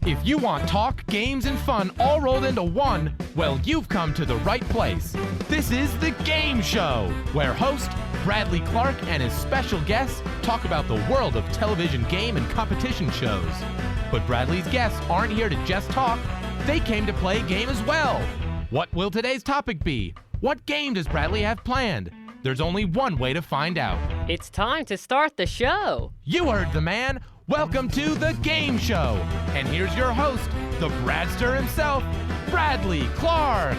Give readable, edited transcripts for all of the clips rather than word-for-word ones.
If you want talk, games, and fun all rolled into one, well, you've come to the right place. This is The Game Show, where host Bradley Clarke and his special guests talk about the world of television game and competition shows. But Bradley's guests aren't here to just talk. They came to play a game as well. What will today's topic be? What game does Bradley have planned? There's only one way to find out. It's time to start the show. You heard the man. Welcome to The Game Show. And here's your host, the Bradster himself, Bradley Clarke.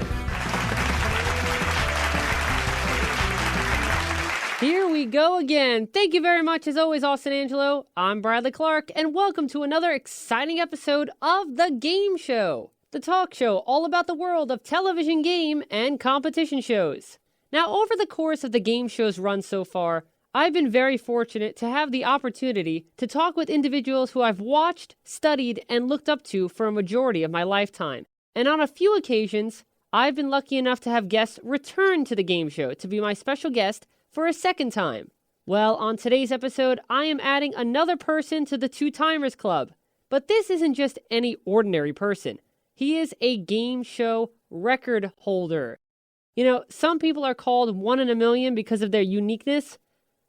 Here we go again. Thank you very much, as always, Austin Angelo. I'm Bradley Clarke, and welcome to another exciting episode of The Game Show, the talk show all about the world of television game and competition shows. Now, over the course of the game show's run so far, I've been very fortunate to have the opportunity to talk with individuals who I've watched, studied, and looked up to for a majority of my lifetime. And on a few occasions, I've been lucky enough to have guests return to the game show to be my special guest for a second time. Well, on today's episode, I am adding another person to the Two Timers Club. But this isn't just any ordinary person. He is a game show record holder. You know, some people are called one in a million because of their uniqueness,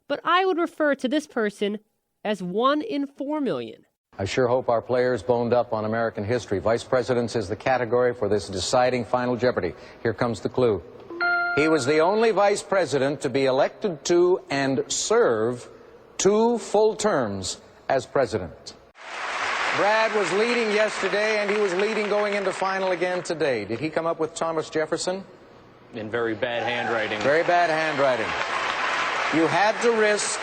but I would refer to this person as 1 in 4 million. I sure hope our players boned up on American history. Vice presidents is the category for this deciding final Jeopardy. Here comes the clue. He was the only vice president to be elected to and serve 2 full terms as president. Brad was leading yesterday, and he was leading going into final again today. Did he come up with Thomas Jefferson? In very bad handwriting. Very bad handwriting. You had to risk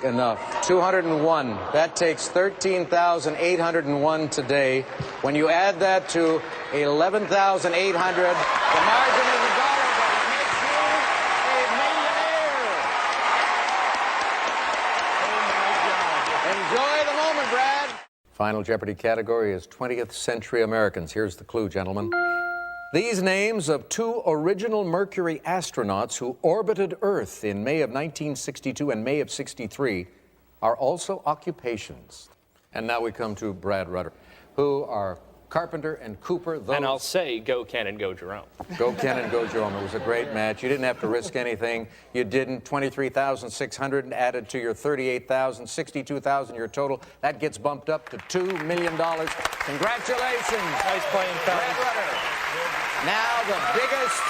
enough. 201. That takes 13,801 today. When you add that to 11,800, the margin is $1, but it makes you a millionaire. Enjoy the moment, Brad. Final Jeopardy category is 20th century Americans. Here's the clue, gentlemen. These names of 2 original Mercury astronauts who orbited Earth in May of 1962 and May of 63 are also occupations. And now we come to Brad Rutter, who are Carpenter and Cooper. And I'll say, go Ken and go Jerome. Go Ken and go Jerome. It was a great match. You didn't have to risk anything. You didn't. 23,600 added to your 38,000, 62,000 your total. That gets bumped up to $2 million. Congratulations. Nice playing, Brad Rutter. Now the biggest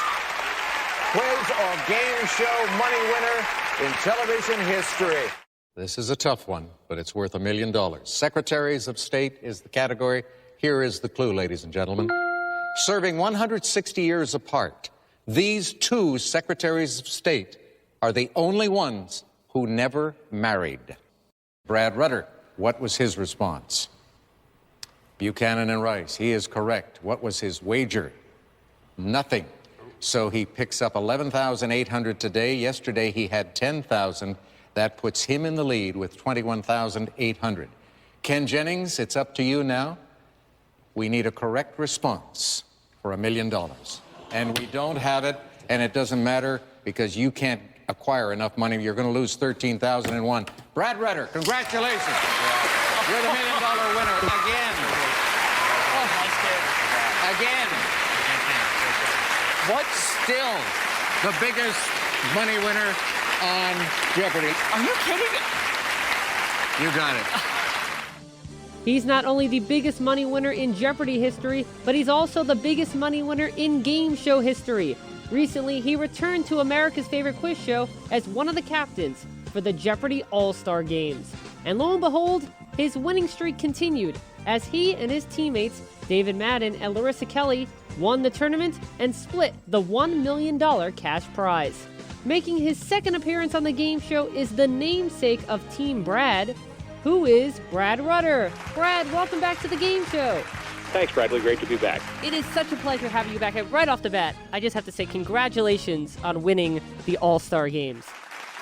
quiz or game show money winner in television history. This is a tough one, but it's worth $1 million. Secretaries of State is the category. Here is the clue, ladies and gentlemen. Serving 160 years apart, these 2 Secretaries of State are the only ones who never married. Brad Rutter, what was his response? Buchanan and Rice, he is correct. What was his wager? Nothing. So he picks up 11,800 today. Yesterday he had 10,000. That puts him in the lead with 21,800. Ken Jennings, it's up to you now. We need a correct response for $1 million. And we don't have it, and it doesn't matter because you can't acquire enough money. You're going to lose 13,001. Brad Rutter, congratulations. You're the $1 million winner again. Again. What's still the biggest money winner on Jeopardy? Are you kidding? You got it. He's not only the biggest money winner in Jeopardy history, but he's also the biggest money winner in game show history. Recently, he returned to America's favorite quiz show as one of the captains for the Jeopardy All-Star Games. And lo and behold, his winning streak continued as he and his teammates, David Madden and Larissa Kelly, won the tournament and split the $1 million cash prize. Making his second appearance on the game show is the namesake of Team Brad, who is Brad Rutter. Brad, welcome back to the game show. Thanks, Bradley. Great to be back. It is such a pleasure having you back. Right off the bat, I just have to say congratulations on winning the All-Star Games.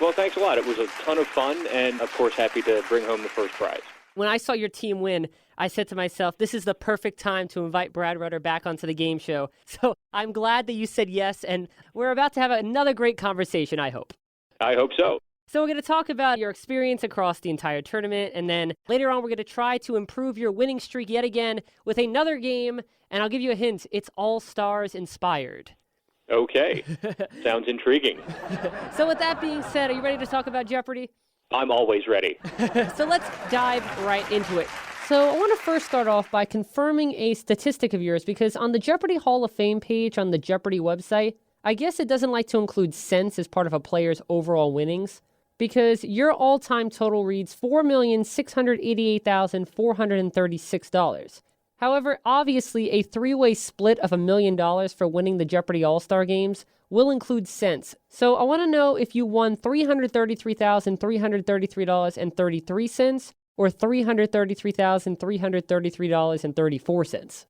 Well, thanks a lot. It was a ton of fun, and of course, happy to bring home the first prize. When I saw your team win, I said to myself, this is the perfect time to invite Brad Rutter back onto the game show. So I'm glad that you said yes, and we're about to have another great conversation, I hope. I hope so. So we're going to talk about your experience across the entire tournament, and then later on we're going to try to improve your winning streak yet again with another game, and I'll give you a hint. It's All-Stars inspired. Okay. Sounds intriguing. So with that being said, are you ready to talk about Jeopardy? I'm always ready. So let's dive right into it. So I want to first start off by confirming a statistic of yours, because on the Jeopardy Hall of Fame page on the Jeopardy website, I guess it doesn't like to include cents as part of a player's overall winnings, because your all-time total reads $4,688,436. However, obviously, a three-way split of $1 million for winning the Jeopardy All-Star Games will include cents. So I want to know if you won $333,333.33 or $333,333.34.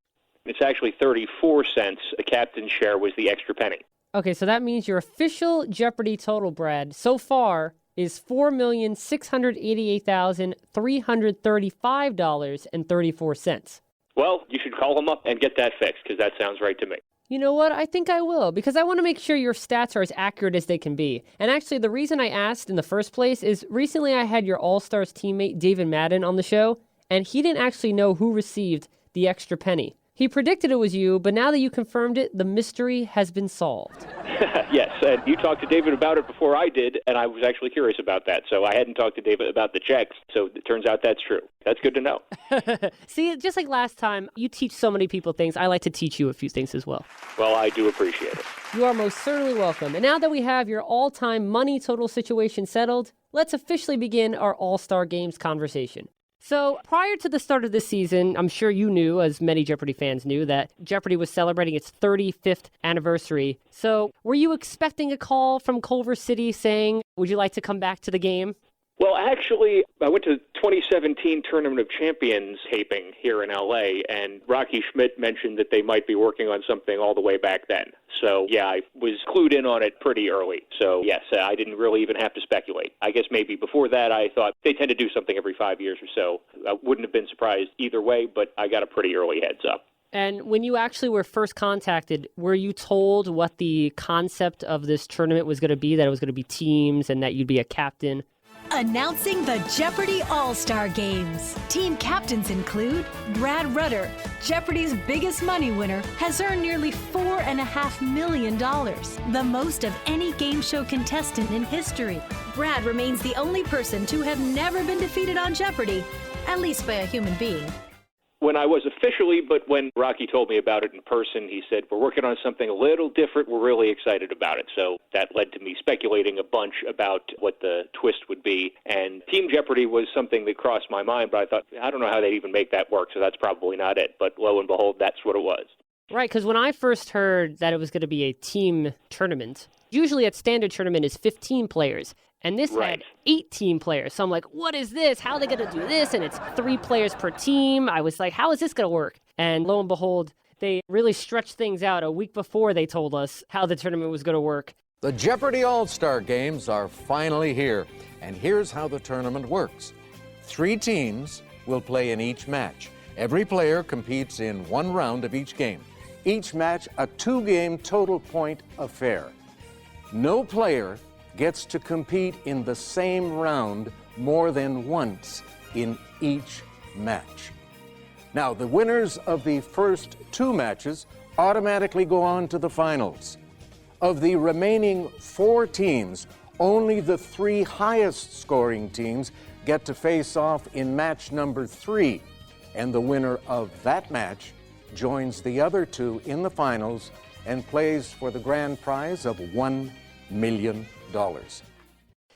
It's actually 34 cents. The captain's share was the extra penny. Okay, so that means your official Jeopardy total, Brad, so far is $4,688,335.34. Well, you should call him up and get that fixed, because that sounds right to me. You know what? I think I will, because I want to make sure your stats are as accurate as they can be. And actually, the reason I asked in the first place is recently I had your All-Stars teammate David Madden on the show, and he didn't actually know who received the extra penny. He predicted it was you, but now that you confirmed it, the mystery has been solved. Yes, and you talked to David about it before I did, and I was actually curious about that. So I hadn't talked to David about the checks, so it turns out that's true. That's good to know. See, just like last time, you teach so many people things. I like to teach you a few things as well. Well, I do appreciate it. You are most certainly welcome. And now that we have your all-time money total situation settled, let's officially begin our All-Star Games conversation. So prior to the start of this season, I'm sure you knew, as many Jeopardy fans knew, that Jeopardy was celebrating its 35th anniversary. So were you expecting a call from Culver City saying, would you like to come back to the game? Well, actually, I went to 2017 Tournament of Champions taping here in L.A., and Rocky Schmidt mentioned that they might be working on something all the way back then. So, yeah, I was clued in on it pretty early. So, yes, I didn't really even have to speculate. I guess maybe before that I thought they tend to do something every 5 years or so. I wouldn't have been surprised either way, but I got a pretty early heads up. And when you actually were first contacted, were you told what the concept of this tournament was going to be, that it was going to be teams and that you'd be a captain? Announcing the Jeopardy All-Star Games. Team captains include Brad Rutter, Jeopardy's biggest money winner, has earned nearly $4.5 million, the most of any game show contestant in history. Brad remains the only person to have never been defeated on Jeopardy, at least by a human being. When I was officially, but when Rocky told me about it in person, he said, we're working on something a little different. We're really excited about it. So that led to me speculating a bunch about what the twist would be. And Team Jeopardy was something that crossed my mind, but I thought, I don't know how they'd even make that work, so that's probably not it. But lo and behold, that's what it was. Right, because when I first heard that it was going to be a team tournament, usually a standard tournament is 15 players. And this had 18 players. So I'm like, what is this? How are they going to do this? And it's 3 players per team. I was like, how is this going to work? And lo and behold, they really stretched things out a week before they told us how the tournament was going to work. The Jeopardy All-Star Games are finally here, and here's how the tournament works. 3 teams will play in each match. Every player competes in 1 round of each game. Each match a 2-game total point affair. No player gets to compete in the same round more than once in each match. Now, the winners of the first 2 matches automatically go on to the finals. Of the remaining 4 teams, only the 3 highest scoring teams get to face off in match number 3, and the winner of that match joins the other 2 in the finals and plays for the grand prize of $1 million.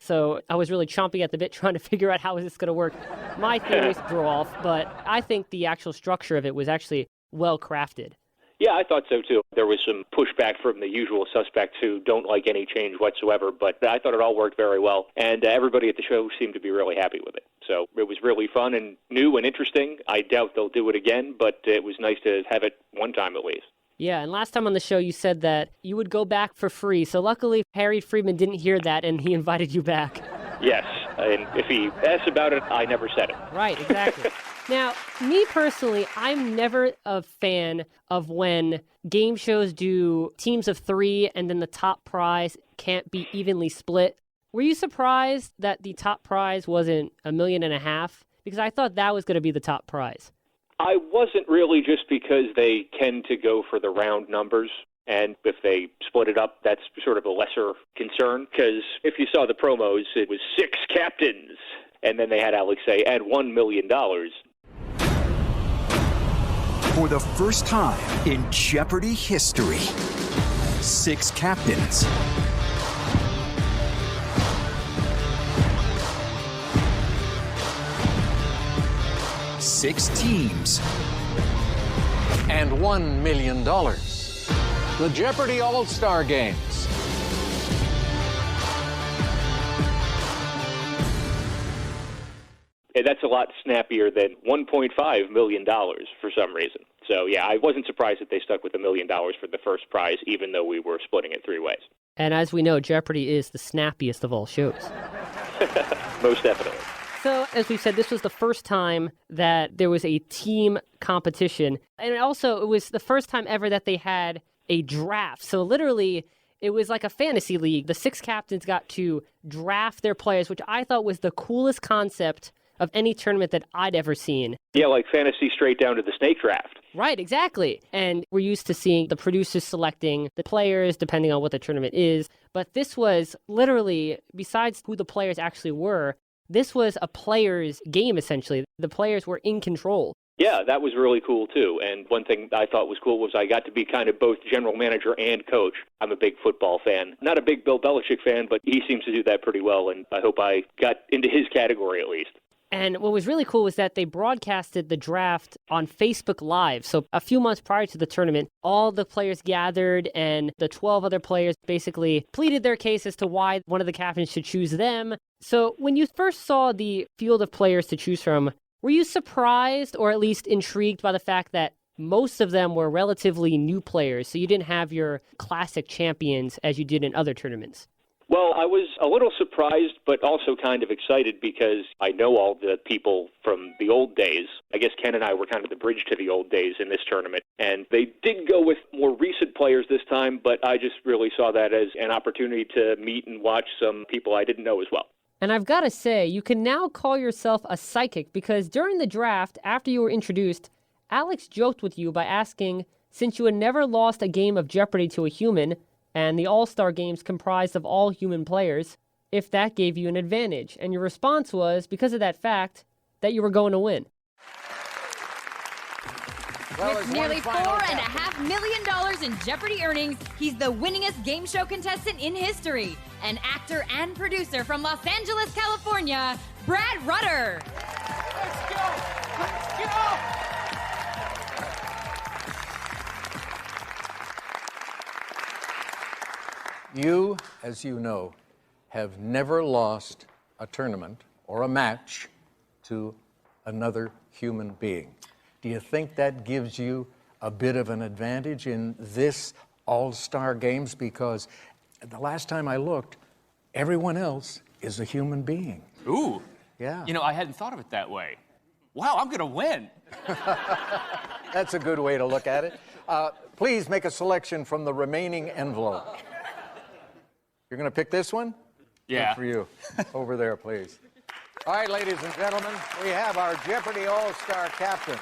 So I was really chomping at the bit trying to figure out how is this going to work. My theories threw off, but I think the actual structure of it was actually well crafted. Yeah, I thought so too. There was some pushback from the usual suspects who don't like any change whatsoever, but I thought it all worked very well, and everybody at the show seemed to be really happy with it. So it was really fun and new and interesting. I doubt they'll do it again, but it was nice to have it one time at least. Yeah, and last time on the show you said that you would go back for free. So luckily, Harry Friedman didn't hear that, and he invited you back. Yes, and if he asked about it, I never said it. Right, exactly. Now, me personally, I'm never a fan of when game shows do teams of 3 and then the top prize can't be evenly split. Were you surprised that the top prize wasn't $1.5 million? Because I thought that was going to be the top prize. I wasn't really, just because they tend to go for the round numbers. And if they split it up, that's sort of a lesser concern. Because if you saw the promos, it was 6 captains. And then they had Alex say, and $1 million. For the first time in Jeopardy history, 6 captains. 6 teams. And $1 million. The Jeopardy All-Star Games. And that's a lot snappier than $1.5 million for some reason. So, yeah, I wasn't surprised that they stuck with $1 million for the first prize, even though we were splitting it 3 ways. And as we know, Jeopardy is the snappiest of all shows. Most definitely. So, as we said, this was the first time that there was a team competition. And also, it was the first time ever that they had a draft. So, literally, it was like a fantasy league. The 6 captains got to draft their players, which I thought was the coolest concept of any tournament that I'd ever seen. Yeah, like fantasy straight down to the snake draft. Right, exactly. And we're used to seeing the producers selecting the players depending on what the tournament is. But this was literally, besides who the players actually were, this was a player's game, essentially. The players were in control. Yeah, that was really cool, too. And one thing I thought was cool was I got to be kind of both general manager and coach. I'm a big football fan. Not a big Bill Belichick fan, but he seems to do that pretty well, and I hope I got into his category at least. And what was really cool was that they broadcasted the draft on Facebook Live. So a few months prior to the tournament, all the players gathered and the 12 other players basically pleaded their case as to why one of the captains should choose them. So when you first saw the field of players to choose from, were you surprised or at least intrigued by the fact that most of them were relatively new players, so you didn't have your classic champions as you did in other tournaments? Well, I was a little surprised, but also kind of excited because I know all the people from the old days. I guess Ken and I were kind of the bridge to the old days in this tournament. And they did go with more recent players this time, but I just really saw that as an opportunity to meet and watch some people I didn't know as well. And I've got to say, you can now call yourself a psychic because during the draft, after you were introduced, Alex joked with you by asking, since you had never lost a game of Jeopardy to a human, and the All-Star Games comprised of all human players, if that gave you an advantage. And your response was, because of that fact, that you were going to win. With nearly $4.5 million in Jeopardy earnings, he's the winningest game show contestant in history. An actor and producer from Los Angeles, California, Brad Rutter. Let's go! Let's go! You, as you know, have never lost a tournament or a match to another human being. Do you think that gives you a bit of an advantage in this All-Star Games? Because the last time I looked, everyone else is a human being. Ooh. Yeah. You know, I hadn't thought of it that way. Wow, I'm going to win. That's a good way to look at it. Please make a selection from the remaining envelope. You're going to pick this one? Yeah. Good for you. Over there, please. All right, ladies and gentlemen, we have our Jeopardy All-Star captain.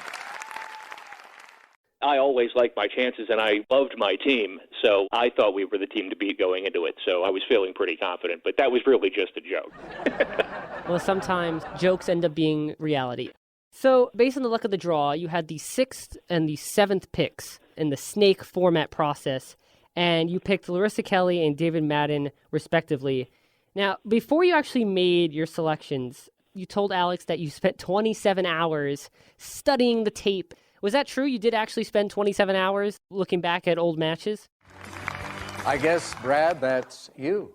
I always liked my chances, and I loved my team, so I thought we were the team to beat going into it, so I was feeling pretty confident, but that was really just a joke. Well, sometimes jokes end up being reality. So, based on the luck of the draw, you had the 6th and the 7th picks in the snake format process, and you picked Larissa Kelly and David Madden, respectively. Now, before you actually made your selections, you told Alex that you spent 27 hours studying the tape. Was that true? You did actually spend 27 hours looking back at old matches? I guess, Brad, that's you.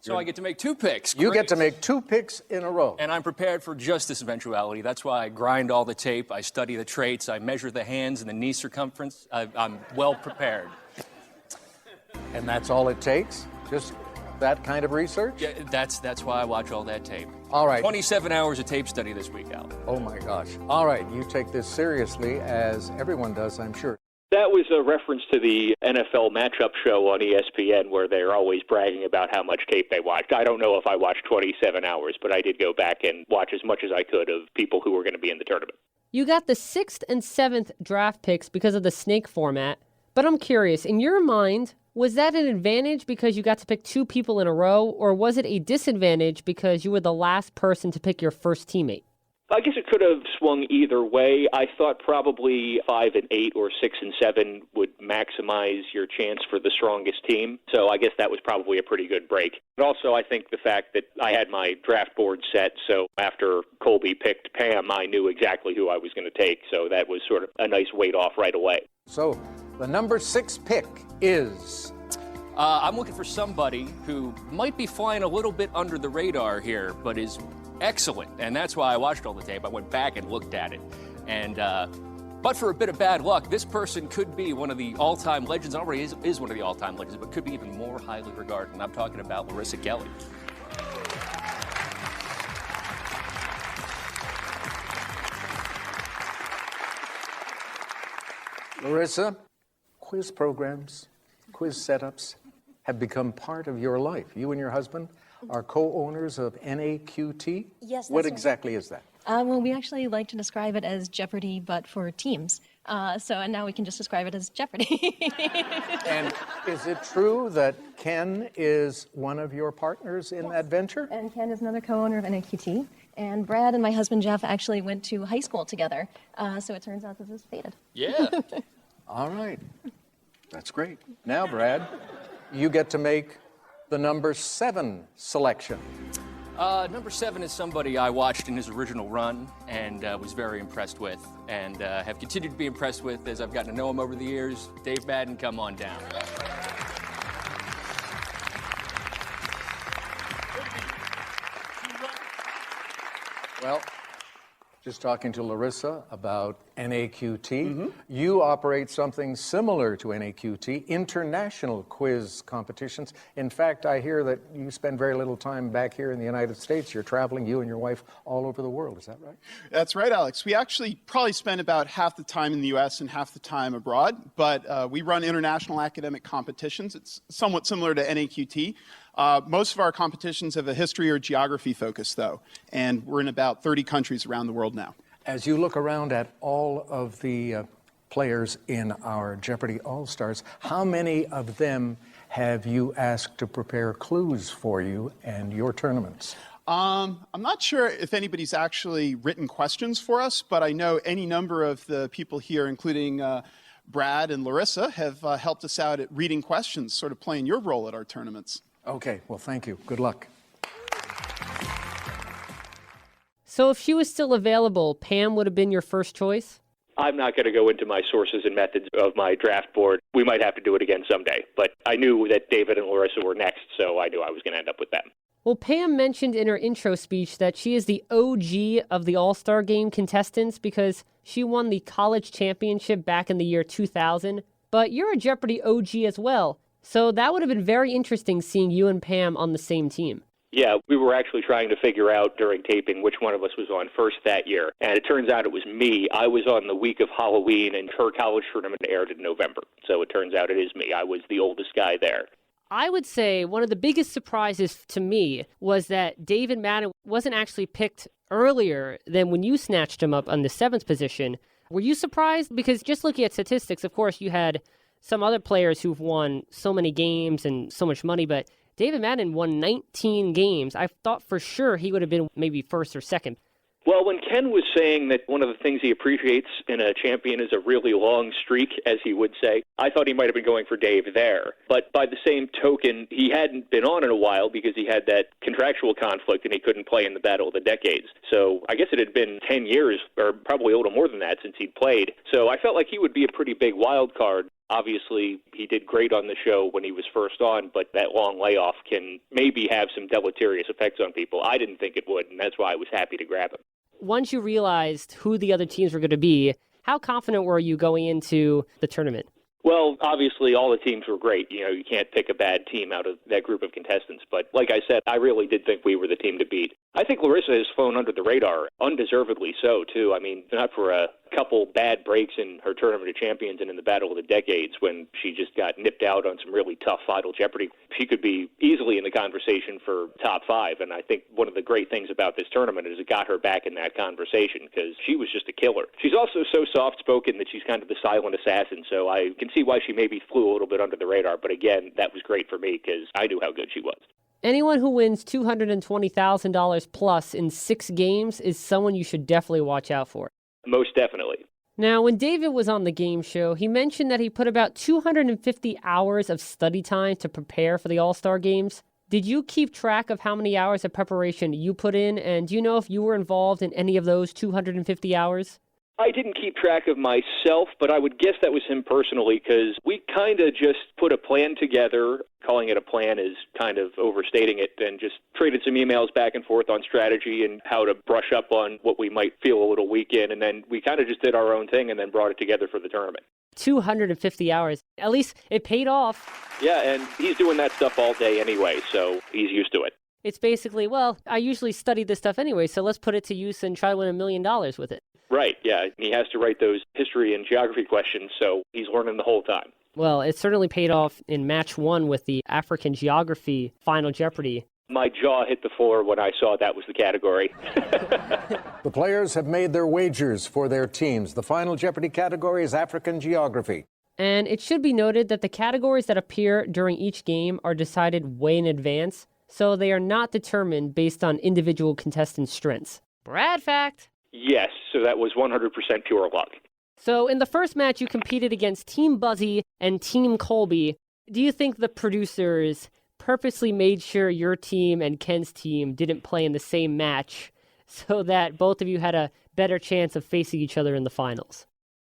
So I get to make 2 picks. You Great. get to make 2 picks in a row. And I'm prepared for just this eventuality. That's why I grind all the tape, I study the traits, I measure the hands and the knee circumference. I'm well prepared. And that's all it takes? Just that kind of research? Yeah, that's why I watch all that tape. All right. 27 hours of tape study this week, Al. Oh, my gosh. All right, you take this seriously, as everyone does, I'm sure. That was a reference to the NFL matchup show on ESPN where they're always bragging about how much tape they watched. I don't know if I watched 27 hours, but I did go back and watch as much as I could of people who were going to be in the tournament. You got the 6th and 7th draft picks because of the snake format, but I'm curious, in your mind, was that an advantage because you got to pick 2 people in a row, or was it a disadvantage because you were the last person to pick your first teammate? I guess it could have swung either way. I thought probably 5 and 8 or 6 and 7 would maximize your chance for the strongest team. So I guess that was probably a pretty good break. But also I think the fact that I had my draft board set, so after Colby picked Pam, I knew exactly who I was going to take. So that was sort of a nice weight off right away. So the number 6 pick is... I'm looking for somebody who might be flying a little bit under the radar here, but is excellent, and that's why I watched all the tape. I went back and looked at it, and but for a bit of bad luck, this person could be one of the all-time legends. Already is one of the all-time legends, but could be even more highly regarded, and I'm talking about Larissa Kelly. Larissa, quiz programs, quiz setups have become part of your life. You and your husband are co-owners of NAQT? Yes, that's What right. exactly is that? Well, we actually like to describe it as Jeopardy, but for teams. And now we can just describe it as Jeopardy. And is it true that Ken is one of your partners in that venture? And Ken is another co-owner of NAQT. And Brad and my husband Jeff actually went to high school together. So it turns out this is fated. Yeah. All right. That's great. Now, Brad, you get to make the number 7 selection. Number 7 is somebody I watched in his original run and was very impressed with, and have continued to be impressed with as I've gotten to know him over the years. Dave Madden, come on down. Well, just talking to Larissa about NAQT. You operate something similar to NAQT, international quiz competitions. In fact, I hear that you spend very little time back here in the United States. You're traveling, you and your wife, all over the world. Is that right? That's right, Alex. We actually probably spend about half the time in the U.S. and half the time abroad, but we run international academic competitions. It's somewhat similar to NAQT. Most of our competitions have a history or geography focus, though, and we're in about 30 countries around the world now. As you look around at all of the players in our Jeopardy All-Stars, how many of them have you asked to prepare clues for you and your tournaments? I'm not sure if anybody's actually written questions for us, but I know any number of the people here, including Brad and Larissa, have helped us out at reading questions, sort of playing your role at our tournaments. Okay, well, thank you. Good luck. So if she was still available, Pam would have been your first choice? I'm not going to go into my sources and methods of my draft board. We might have to do it again someday. But I knew that David and Larissa were next, so I knew I was going to end up with them. Well, Pam mentioned in her intro speech that she is the OG of the All-Star Game contestants because she won the college championship back in the year 2000. But you're a Jeopardy OG as well. So that would have been very interesting seeing you and Pam on the same team. Yeah, we were actually trying to figure out during taping which one of us was on first that year. And it turns out it was me. I was on the week of Halloween, and her college tournament aired in November. So it turns out it is me. I was the oldest guy there. I would say one of the biggest surprises to me was that David Madden wasn't actually picked earlier than when you snatched him up on the 7th position. Were you surprised? Because just looking at statistics, of course, you had some other players who've won so many games and so much money, but David Madden won 19 games. I thought for sure he would have been maybe first or second. Well, when Ken was saying that one of the things he appreciates in a champion is a really long streak, as he would say, I thought he might have been going for Dave there. But by the same token, he hadn't been on in a while because he had that contractual conflict and he couldn't play in the Battle of the Decades. So I guess it had been 10 years, or probably a little more than that, since he'd played. So I felt like he would be a pretty big wild card. Obviously, he did great on the show when he was first on, but that long layoff can maybe have some deleterious effects on people. I didn't think it would, and that's why I was happy to grab him. Once you realized who the other teams were going to be, how confident were you going into the tournament? Well, obviously, all the teams were great. You know, you can't pick a bad team out of that group of contestants. But like I said, I really did think we were the team to beat. I think Larissa has flown under the radar, undeservedly so, too. I mean, not for a couple bad breaks in her Tournament of Champions and in the Battle of the Decades when she just got nipped out on some really tough Final Jeopardy. She could be easily in the conversation for top 5, and I think one of the great things about this tournament is it got her back in that conversation because she was just a killer. She's also so soft-spoken that she's kind of the silent assassin, so I can see why she maybe flew a little bit under the radar, but again, that was great for me because I knew how good she was. Anyone who wins $220,000 plus in 6 games is someone you should definitely watch out for. Most definitely. Now, when David was on the game show, he mentioned that he put about 250 hours of study time to prepare for the All-Star Games. Did you keep track of how many hours of preparation you put in, and do you know if you were involved in any of those 250 hours? I didn't keep track of myself, but I would guess that was him personally because we kind of just put a plan together. Calling it a plan is kind of overstating it, and just traded some emails back and forth on strategy and how to brush up on what we might feel a little weak in, and then we kind of just did our own thing and then brought it together for the tournament. 250 hours. At least it paid off. Yeah, and he's doing that stuff all day anyway, so he's used to it. It's basically, well, I usually study this stuff anyway, so let's put it to use and try to win $1 million with it. Right, yeah. He has to write those history and geography questions, so he's learning the whole time. Well, it certainly paid off in match 1 with the African Geography Final Jeopardy. My jaw hit the floor when I saw that was the category. The players have made their wagers for their teams. The Final Jeopardy category is African Geography. And it should be noted that the categories that appear during each game are decided way in advance, so they are not determined based on individual contestants' strengths. Brad fact! Yes, so that was 100% pure luck. So in the first match, you competed against Team Buzzy and Team Colby. Do you think the producers purposely made sure your team and Ken's team didn't play in the same match so that both of you had a better chance of facing each other in the finals?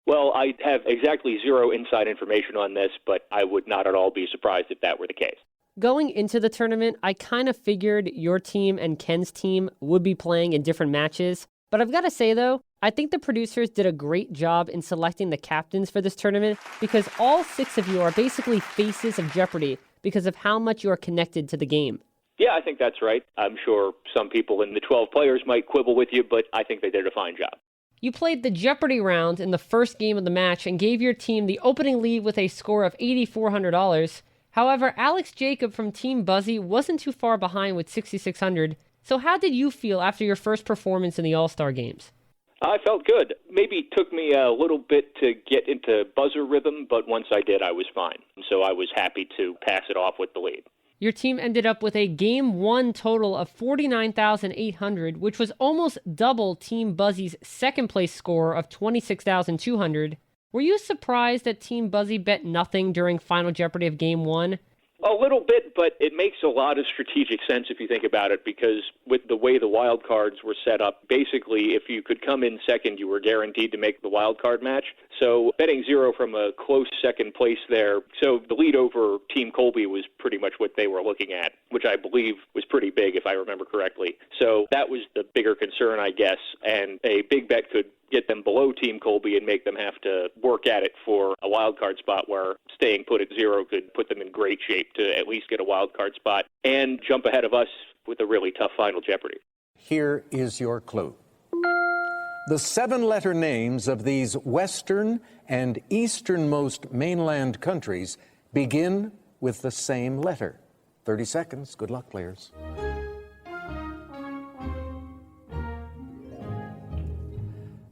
Well, I have exactly zero inside information on this, but I would not at all be surprised if that were the case. Going into the tournament, I kind of figured your team and Ken's team would be playing in different matches. But I've got to say, though, I think the producers did a great job in selecting the captains for this tournament because all 6 of you are basically faces of Jeopardy because of how much you are connected to the game. Yeah, I think that's right. I'm sure some people in the 12 players might quibble with you, but I think they did a fine job. You played the Jeopardy round in the first game of the match and gave your team the opening lead with a score of $8,400. However, Alex Jacob from Team Buzzy wasn't too far behind with $6,600. So how did you feel after your first performance in the All-Star Games? I felt good. Maybe it took me a little bit to get into buzzer rhythm, but once I did, I was fine. So I was happy to pass it off with the lead. Your team ended up with a Game 1 total of $49,800, which was almost double Team Buzzy's second-place score of $26,200. Were you surprised that Team Buzzy bet nothing during Final Jeopardy of Game 1? A little bit, but it makes a lot of strategic sense if you think about it, because with the way the wild cards were set up, basically if you could come in second, you were guaranteed to make the wild card match. So betting 0 from a close second place there. So the lead over Team Colby was pretty much what they were looking at, which I believe was pretty big if I remember correctly. So that was the bigger concern, I guess, and a big bet could get them below Team Colby and make them have to work at it for a wild card spot, where staying put at 0 could put them in great shape to at least get a wild card spot and jump ahead of us with a really tough Final Jeopardy. Here is your clue. The 7-letter names of these western and easternmost mainland countries begin with the same letter. 30 seconds. Good luck, players.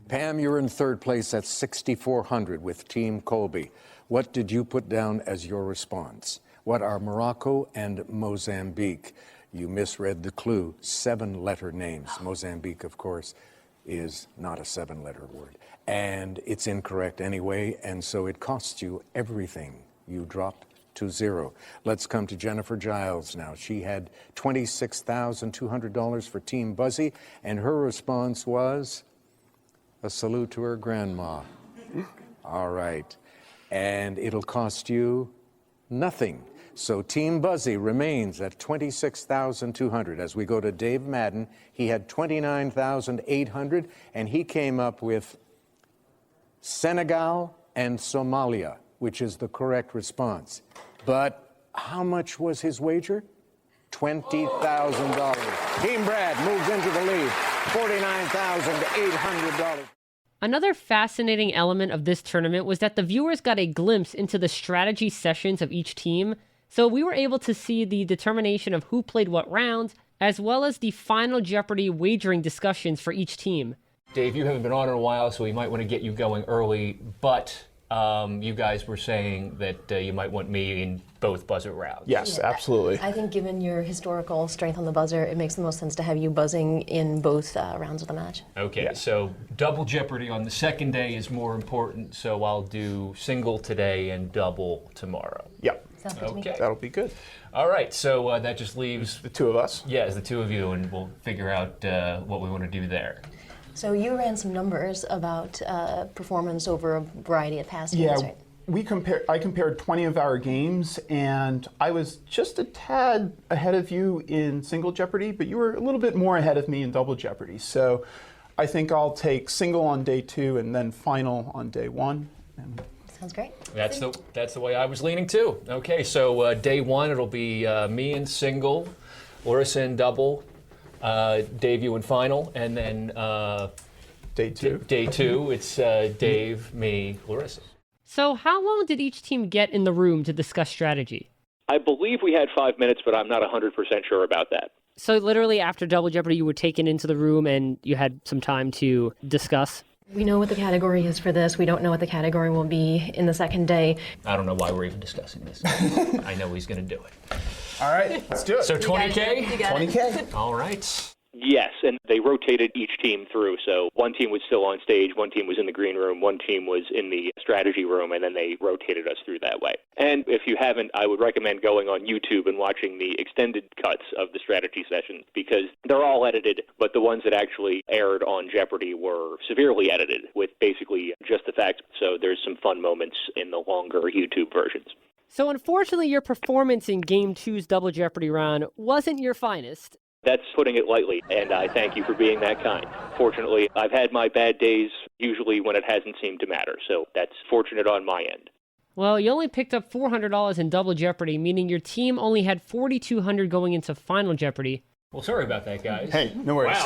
Pam, you're in third place at $6,400 with Team Colby. What did you put down as your response? What are Morocco and Mozambique? You misread the clue. 7-letter names. Mozambique, of course, is not a 7-letter word. And it's incorrect anyway, and so it costs you everything. You dropped to 0. Let's come to Jennifer Giles now. She had $26,200 for Team Buzzy, and her response was a salute to her grandma. All right. And it'll cost you nothing. So Team Buzzy remains at $26,200. As we go to Dave Madden, he had $29,800, and he came up with Senegal and Somalia, which is the correct response. But how much was his wager? $20,000. Team Brad moves into the lead, $49,800. Another fascinating element of this tournament was that the viewers got a glimpse into the strategy sessions of each team, so we were able to see the determination of who played what round, as well as the final Jeopardy wagering discussions for each team. Dave, you haven't been on in a while, so we might want to get you going early, but you guys were saying that you might want me in both buzzer rounds. Yes, absolutely. I think given your historical strength on the buzzer, it makes the most sense to have you buzzing in both rounds of the match. Okay, so double Jeopardy on the second day is more important, so I'll do single today and double tomorrow. Yep. Sounds good to me. That'll be good. All right, so that just leaves the two of us. Yeah, it's the two of you, and we'll figure out what we want to do there. So you ran some numbers about performance over a variety of past games, right? I compared 20 of our games, and I was just a tad ahead of you in single Jeopardy, but you were a little bit more ahead of me in double Jeopardy. So I think I'll take single on day 2 and then final on day 1. Sounds great. That's the way I was leaning too. Okay, so day 1 it'll be me in single, Larissa in double, Dave, you in final, and then day 2. Day 2, it's Dave, me, Larissa. So how long did each team get in the room to discuss strategy? I believe we had 5 minutes, but I'm not 100% sure about that. So literally after Double Jeopardy, you were taken into the room and you had some time to discuss? We know what the category is for this. We don't know what the category will be in the second day. I don't know why we're even discussing this. I know he's going to do it. All right, let's do it. So 20K? 20K. All right. Yes, and they rotated each team through. So one team was still on stage, one team was in the green room, one team was in the strategy room, and then they rotated us through that way. And if you haven't, I would recommend going on YouTube and watching the extended cuts of the strategy sessions, because they're all edited, but the ones that actually aired on Jeopardy were severely edited with basically just the facts. So there's some fun moments in the longer YouTube versions. So unfortunately, your performance in Game 2's Double Jeopardy round wasn't your finest. That's putting it lightly, and I thank you for being that kind. Fortunately, I've had my bad days usually when it hasn't seemed to matter, so that's fortunate on my end. Well, you only picked up $400 in Double Jeopardy, meaning your team only had $4,200 going into Final Jeopardy. Well, sorry about that, guys. Hey, no worries.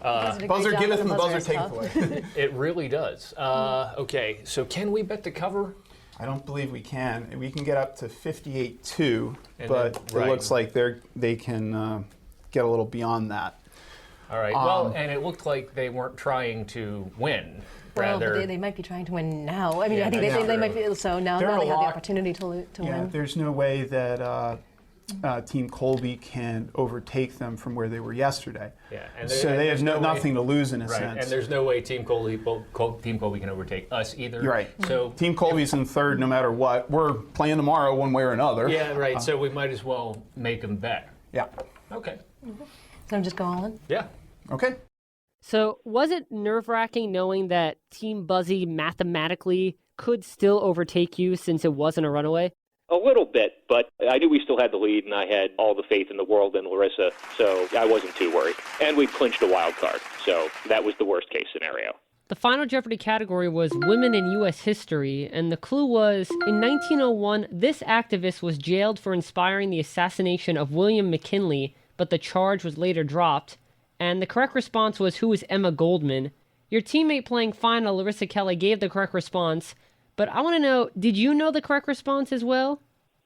Wow. Buzzer giveth and the buzzer taketh away. It really does. Okay, so can we bet the cover? I don't believe we can. We can get up to 58-2, but right. It looks like they can get a little beyond that. All right. Well, and it looked like they weren't trying to win. Well, Rather, but they might be trying to win now. I mean, Yeah, I think they might be, so now they have the opportunity to win. There's no way that Team Colby can overtake them from where they were yesterday. Yeah, and so they have nothing to lose in a right. sense. And there's no way Team Colby can overtake us either. You're right. So Team Colby's in third no matter what. We're playing tomorrow one way or another. Yeah, right. So we might as well make them bet. Yeah. Okay. So just go all in? Yeah. Okay. So was it nerve-wracking knowing that Team Buzzy mathematically could still overtake you since it wasn't a runaway? A little bit, but I knew we still had the lead, and I had all the faith in the world in Larissa, so I wasn't too worried. And we clinched a wild card, so that was the worst-case scenario. The Final Jeopardy category was Women in U.S. History, and the clue was, in 1901, this activist was jailed for inspiring the assassination of William McKinley, but the charge was later dropped. And the correct response was, who is Emma Goldman? Your teammate playing final, Larissa Kelly, gave the correct response. But I want to know, did you know the correct response as well?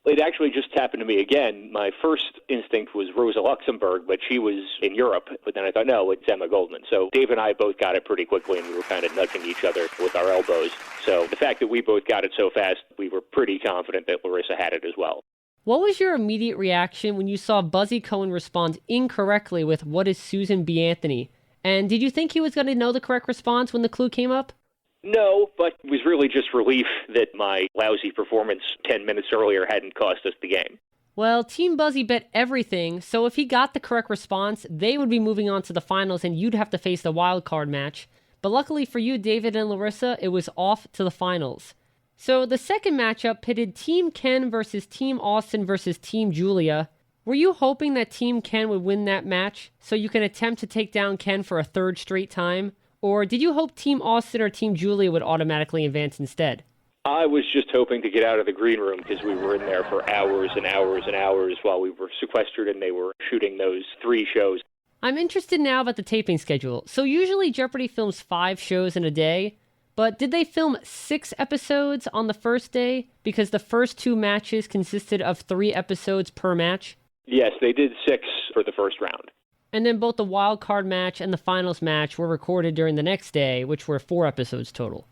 It actually just happened to me again. My first instinct was Rosa Luxemburg, but she was in Europe. But then I thought, no, it's Emma Goldman. So Dave and I both got it pretty quickly, and we were kind of nudging each other with our elbows. So the fact that we both got it so fast, we were pretty confident that Larissa had it as well. What was your immediate reaction when you saw Buzzy Cohen respond incorrectly with, what is Susan B. Anthony? And did you think he was going to know the correct response when the clue came up? No, but it was really just relief that my lousy performance 10 minutes earlier hadn't cost us the game. Well, Team Buzzy bet everything, so if he got the correct response, they would be moving on to the finals and you'd have to face the wild card match. But luckily for you, David and Larissa, it was off to the finals. So the second matchup pitted Team Ken versus Team Austin versus Team Julia. Were you hoping that Team Ken would win that match so you can attempt to take down Ken for a third straight time? Or did you hope Team Austin or Team Julia would automatically advance instead? I was just hoping to get out of the green room because we were in there for hours and hours and hours while we were sequestered and they were shooting those 3 shows. I'm interested now about the taping schedule. So usually Jeopardy films 5 shows in a day, but did they film 6 episodes on the first day? Because the first 2 matches consisted of 3 episodes per match? Yes, they did 6 for the first round. And then both the wild card match and the finals match were recorded during the next day, which were 4 episodes total.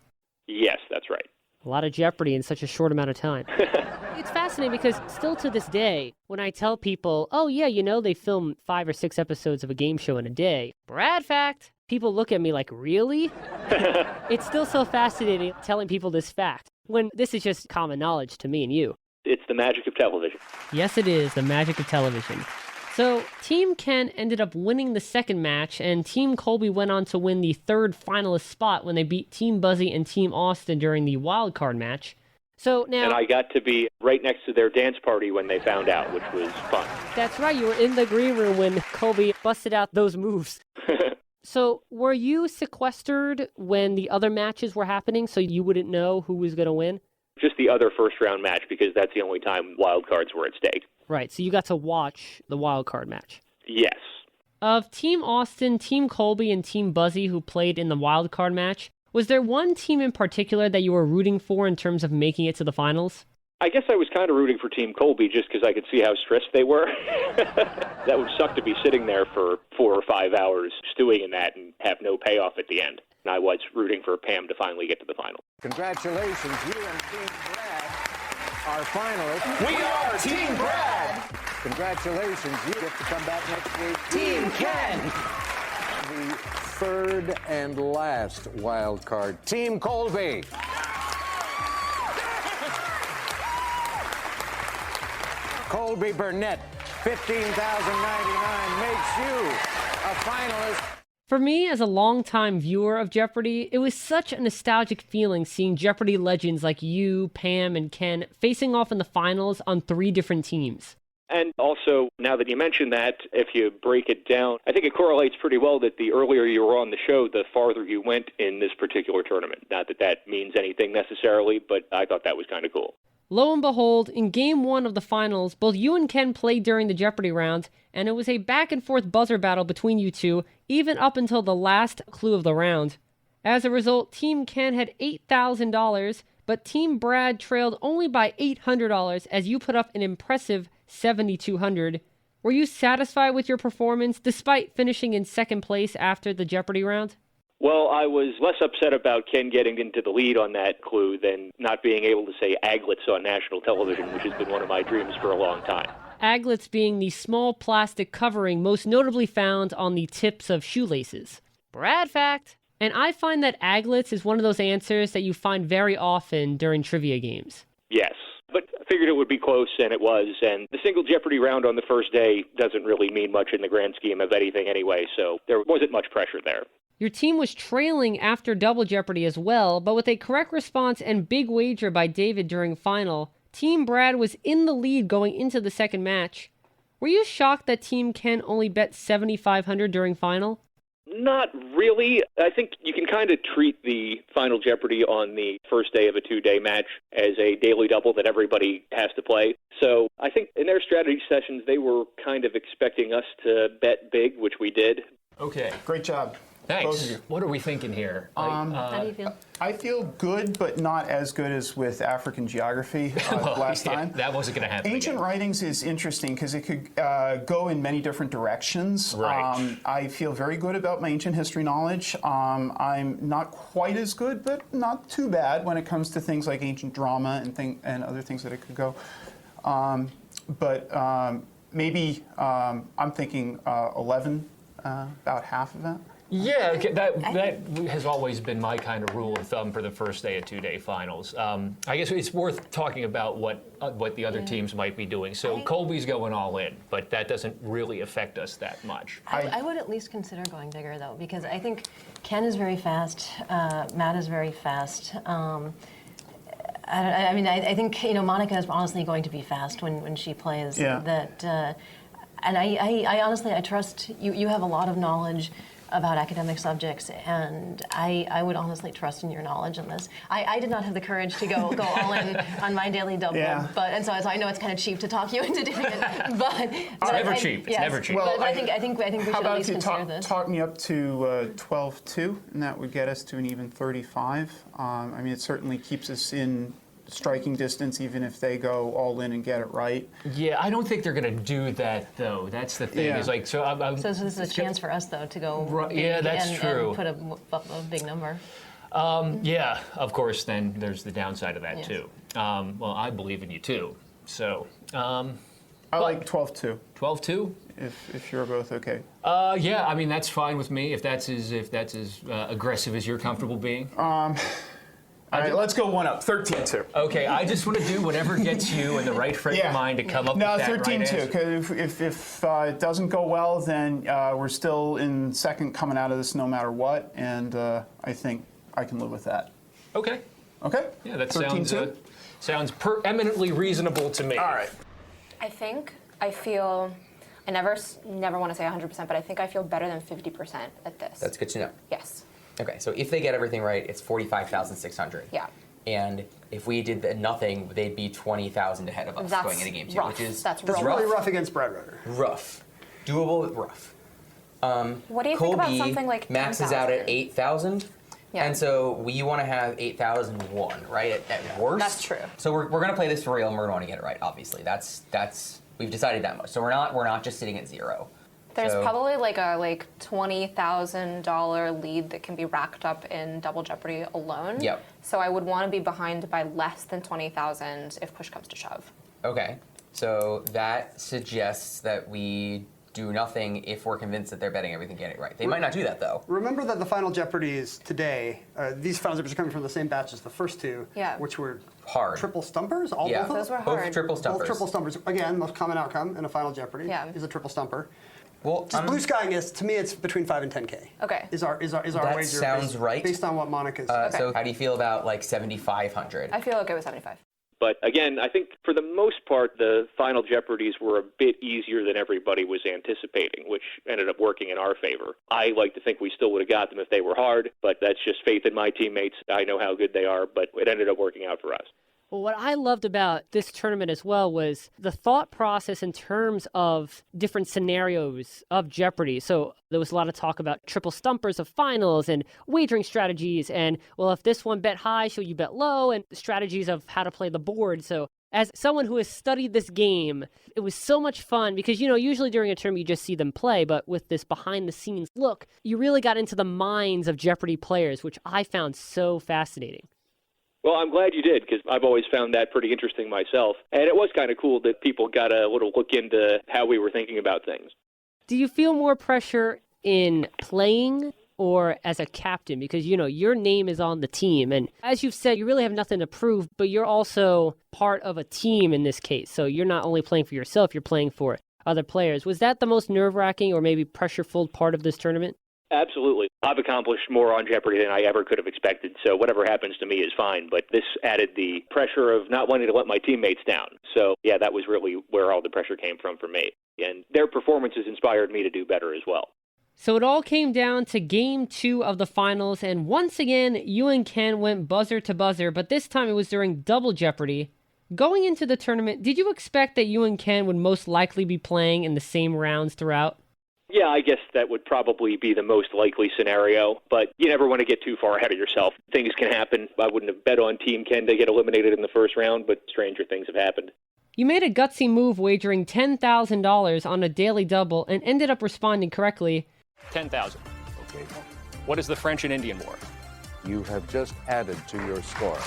Yes, that's right. A lot of Jeopardy in such a short amount of time. It's fascinating because still to this day, when I tell people, oh yeah, they film 5 or 6 episodes of a game show in a day, Brad fact, people look at me like, really? It's still so fascinating telling people this fact, when this is just common knowledge to me and you. It's the magic of television. Yes, it is, the magic of television. So, Team Ken ended up winning the second match, and Team Colby went on to win the 3rd finalist spot when they beat Team Buzzy and Team Austin during the wild card match. So now, and I got to be right next to their dance party when they found out, which was fun. That's right, you were in the green room when Colby busted out those moves. So, were you sequestered when the other matches were happening so you wouldn't know who was going to win? Just the other first-round match, because that's the only time wild cards were at stake. Right, so you got to watch the wild card match. Yes. Of Team Austin, Team Colby, and Team Buzzy who played in the wild card match, was there one team in particular that you were rooting for in terms of making it to the finals? I guess I was kind of rooting for Team Colby just because I could see how stressed they were. That would suck to be sitting there for 4 or 5 hours stewing in that and have no payoff at the end. And I was rooting for Pam to finally get to the final. Congratulations, you and Team Brad are finalists. We are Team Brad. Congratulations, you get to come back next week. Team Ken. The 3rd and last wild card, Team Colby. Colby Burnett, $15,099, makes you a finalist. For me, as a longtime viewer of Jeopardy, it was such a nostalgic feeling seeing Jeopardy legends like you, Pam, and Ken facing off in the finals on 3 different teams. And also, now that you mention that, if you break it down, I think it correlates pretty well that the earlier you were on the show, the farther you went in this particular tournament. Not that that means anything necessarily, but I thought that was kind of cool. Lo and behold, in Game 1 of the finals, both you and Ken played during the Jeopardy round, and it was a back-and-forth buzzer battle between you two, even up until the last clue of the round. As a result, Team Ken had $8,000, but Team Brad trailed only by $800 as you put up an impressive $7,200. Were you satisfied with your performance, despite finishing in second place after the Jeopardy round? Well, I was less upset about Ken getting into the lead on that clue than not being able to say aglets on national television, which has been one of my dreams for a long time. Aglets being the small plastic covering most notably found on the tips of shoelaces. Brad fact! And I find that aglets is one of those answers that you find very often during trivia games. Yes, but I figured it would be close, and it was. And the single Jeopardy round on the first day doesn't really mean much in the grand scheme of anything anyway, so there wasn't much pressure there. Your team was trailing after Double Jeopardy as well, but with a correct response and big wager by David during final, Team Brad was in the lead going into the second match. Were you shocked that Team Ken only bet $7,500 during final? Not really. I think you can kind of treat the Final Jeopardy on the first day of a 2-day match as a daily double that everybody has to play. So I think in their strategy sessions, they were kind of expecting us to bet big, which we did. Okay. Great job. Thanks. What are we thinking here? How do you feel? I feel good, but not as good as with African geography last time. That wasn't going to happen. Ancient writings is interesting because it could go in many different directions. Right. I feel very good about my ancient history knowledge. I'm not quite as good, but not too bad when it comes to things like ancient drama and other things that it could go. Maybe I'm thinking 11, about half of that. Yeah, that has always been my kind of rule of thumb for the first day of 2-day finals. I guess it's worth talking about what the other teams might be doing. So Colby's going all in, but that doesn't really affect us that much. I would at least consider going bigger, though, because I think Ken is very fast, Matt is very fast. I think Monica is honestly going to be fast when she plays. Yeah. And I honestly, I trust you. You have a lot of knowledge about academic subjects, and I would honestly trust in your knowledge on this. I did not have the courage to go all in on my daily double, and so I know it's kind of cheap to talk you into doing it, but it's never cheap. It's never cheap. Well, but I think we should at least consider this. Talk me up to 12-2, and that would get us to an even 35. I mean, it certainly keeps us in striking distance, even if they go all in and get it right. Yeah, I don't think they're going to do that, though. That's the thing. Yeah. Is like, so this is a chance for us, though, to go big that's true. And put a big number. Yeah, of course, then there's the downside of that, too. Well, I believe in you, too. So, I like 12-2. 12-2? If you're both okay. Yeah, I mean, that's fine with me, if that's as aggressive as you're comfortable being. All right, let's go one up. 13-2. Okay, I just want to do whatever gets you in the right frame of mind to come up with that right answer. 13-2, because if it doesn't go well, then we're still in second coming out of this no matter what, and I think I can live with that. Okay. Okay? Yeah, that 13-2? sounds eminently reasonable to me. All right. I feel, I never want to say 100%, but I think I feel better than 50% at this. That's good to know. Yes. Okay, so if they get everything right, it's 45,600. Yeah. And if we did nothing, they'd be 20,000 ahead of us going into game two, rough. which is that's really rough against Brad Rutter. Rough, doable, but rough. What do you Colby think about something like 10,000? maxes out at 8,000. Yeah. And so we want to have 8,001, right? At worst. That's true. So we're going to play this for real, and we're going to get it right. Obviously, that's we've decided that much. So we're not just sitting at zero. There's probably like a $20,000 lead that can be racked up in Double Jeopardy alone. Yep. So I would want to be behind by less than 20,000 if push comes to shove. Okay. So that suggests that we do nothing if we're convinced that they're betting everything getting it right. They might not do that, though. Remember that the final Jeopardies today, these final Jeopardies are coming from the same batch as the first two, which were hard. Triple stumpers? Both of those were both hard. triple stumpers. Both triple stumpers. Again, most common outcome in a final Jeopardy is a triple stumper. Well, just blue skying is, to me, it's between 5 and 10K. Okay. Is our wager. That sounds right. Based on what Monica said. So how do you feel about like 7,500? I feel okay with 75. But again, I think for the most part, the final Jeopardies were a bit easier than everybody was anticipating, which ended up working in our favor. I like to think we still would have got them if they were hard, but that's just faith in my teammates. I know how good they are, but it ended up working out for us. Well, what I loved about this tournament as well was the thought process in terms of different scenarios of Jeopardy. So there was a lot of talk about triple stumpers of finals and wagering strategies. And, well, if this one bet high, should you bet low? And strategies of how to play the board. So as someone who has studied this game, it was so much fun because, you know, usually during a tournament you just see them play. But with this behind-the-scenes look, you really got into the minds of Jeopardy players, which I found so fascinating. Well, I'm glad you did, because I've always found that pretty interesting myself. And it was kind of cool that people got a little look into how we were thinking about things. Do you feel more pressure in playing or as a captain? Because, you know, your name is on the team. And as you've said, you really have nothing to prove, but you're also part of a team in this case. So you're not only playing for yourself, you're playing for other players. Was that the most nerve-wracking or maybe pressure-filled part of this tournament? Absolutely. I've accomplished more on Jeopardy than I ever could have expected, so whatever happens to me is fine. But this added the pressure of not wanting to let my teammates down. So, yeah, that was really where all the pressure came from for me. And their performances inspired me to do better as well. So it all came down to Game 2 of the finals, and once again, you and Ken went buzzer to buzzer, but this time it was during Double Jeopardy. Going into the tournament, did you expect that you and Ken would most likely be playing in the same rounds throughout? Yeah, I guess that would probably be the most likely scenario, but you never want to get too far ahead of yourself. Things can happen. I wouldn't have bet on Team Ken to get eliminated in the first round, but stranger things have happened. You made a gutsy move wagering $10,000 on a daily double and ended up responding correctly. 10,000. Okay. What is the French and Indian War? You have just added to your score.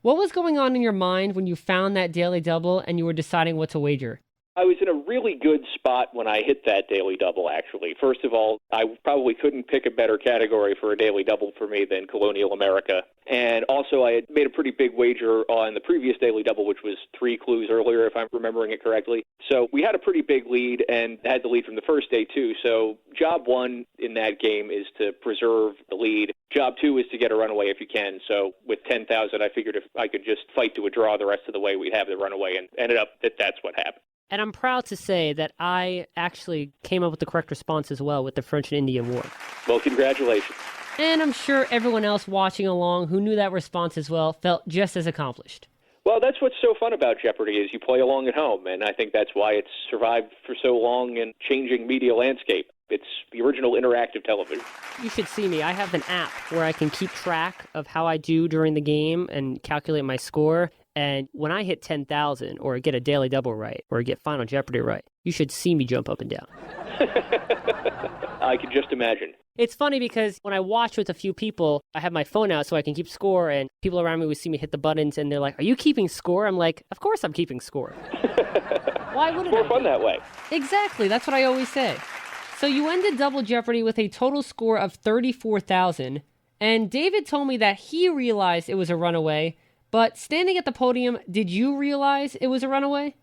What was going on in your mind when you found that daily double and you were deciding what to wager? I was in a really good spot when I hit that daily double, actually. First of all, I probably couldn't pick a better category for a daily double for me than Colonial America. And also, I had made a pretty big wager on the previous daily double, which was 3 clues earlier, if I'm remembering it correctly. So we had a pretty big lead and had the lead from the first day, too. So job 1 in that game is to preserve the lead. Job 2 is to get a runaway if you can. So with 10,000, I figured if I could just fight to a draw the rest of the way, we'd have the runaway, and ended up that that's what happened. And I'm proud to say that I actually came up with the correct response as well with the French and Indian War. Well, congratulations. And I'm sure everyone else watching along who knew that response as well felt just as accomplished. Well, that's what's so fun about Jeopardy is you play along at home, and I think that's why it's survived for so long in changing media landscape. It's the original interactive television. You should see me. I have an app where I can keep track of how I do during the game and calculate my score. And when I hit 10,000 or get a Daily Double right or get Final Jeopardy right, you should see me jump up and down. I can just imagine. It's funny because when I watch with a few people, I have my phone out so I can keep score, and people around me would see me hit the buttons and they're like, "Are you keeping score?" I'm like, "Of course I'm keeping score." Why wouldn't It's more fun that way. Exactly. That's what I always say. So you ended Double Jeopardy with a total score of 34,000, and David told me that he realized it was a runaway, but standing at the podium, did you realize it was a runaway?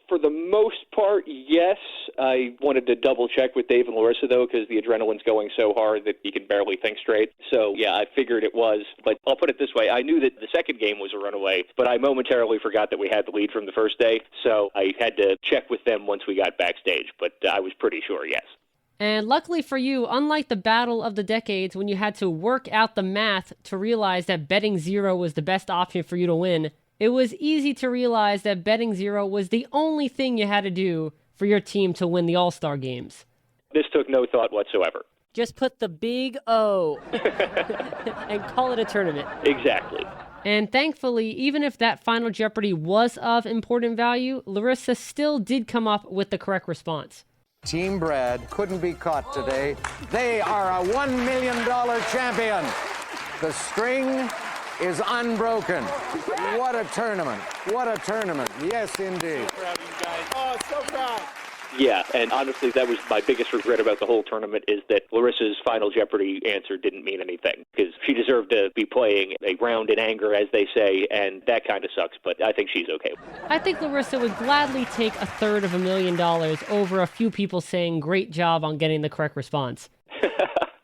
For the most part, yes. I wanted to double check with Dave and Larissa, though, because the adrenaline's going so hard that you can barely think straight. So, yeah, I figured it was. But I'll put it this way. I knew that the second game was a runaway, but I momentarily forgot that we had the lead from the first day. So I had to check with them once we got backstage. But I was pretty sure, yes. And luckily for you, unlike the battle of the decades when you had to work out the math to realize that betting zero was the best option for you to win, it was easy to realize that betting zero was the only thing you had to do for your team to win the All-Star games. This took no thought whatsoever. Just put the big O and call it a tournament. Exactly. And thankfully, even if that Final Jeopardy was of important value, Larissa still did come up with the correct response. Team Brad couldn't be caught today. They are a $1 million champion. The string is unbroken. What a tournament. What a tournament. Yes, indeed. So proud of you guys. Oh, so proud. Yeah, and honestly, that was my biggest regret about the whole tournament is that Larissa's Final Jeopardy answer didn't mean anything, because she deserved to be playing a round in anger, as they say, and that kind of sucks, but I think she's okay. I think Larissa would gladly take $350,000 over a few people saying great job on getting the correct response.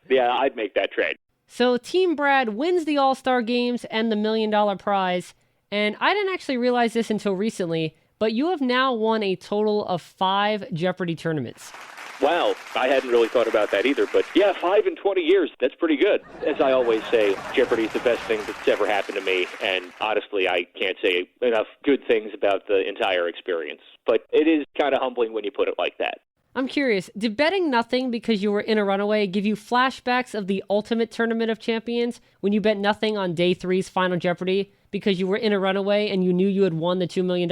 Yeah, I'd make that trade. So Team Brad wins the All-Star Games and the $1 million prize, and I didn't actually realize this until recently, but you have now won a total of 5 Jeopardy tournaments. Wow, I hadn't really thought about that either, but yeah, 5 in 20 years, that's pretty good. As I always say, Jeopardy is the best thing that's ever happened to me, and honestly, I can't say enough good things about the entire experience. But it is kind of humbling when you put it like that. I'm curious, did betting nothing because you were in a runaway give you flashbacks of the Ultimate Tournament of Champions when you bet nothing on Day 3's Final Jeopardy because you were in a runaway and you knew you had won the $2 million?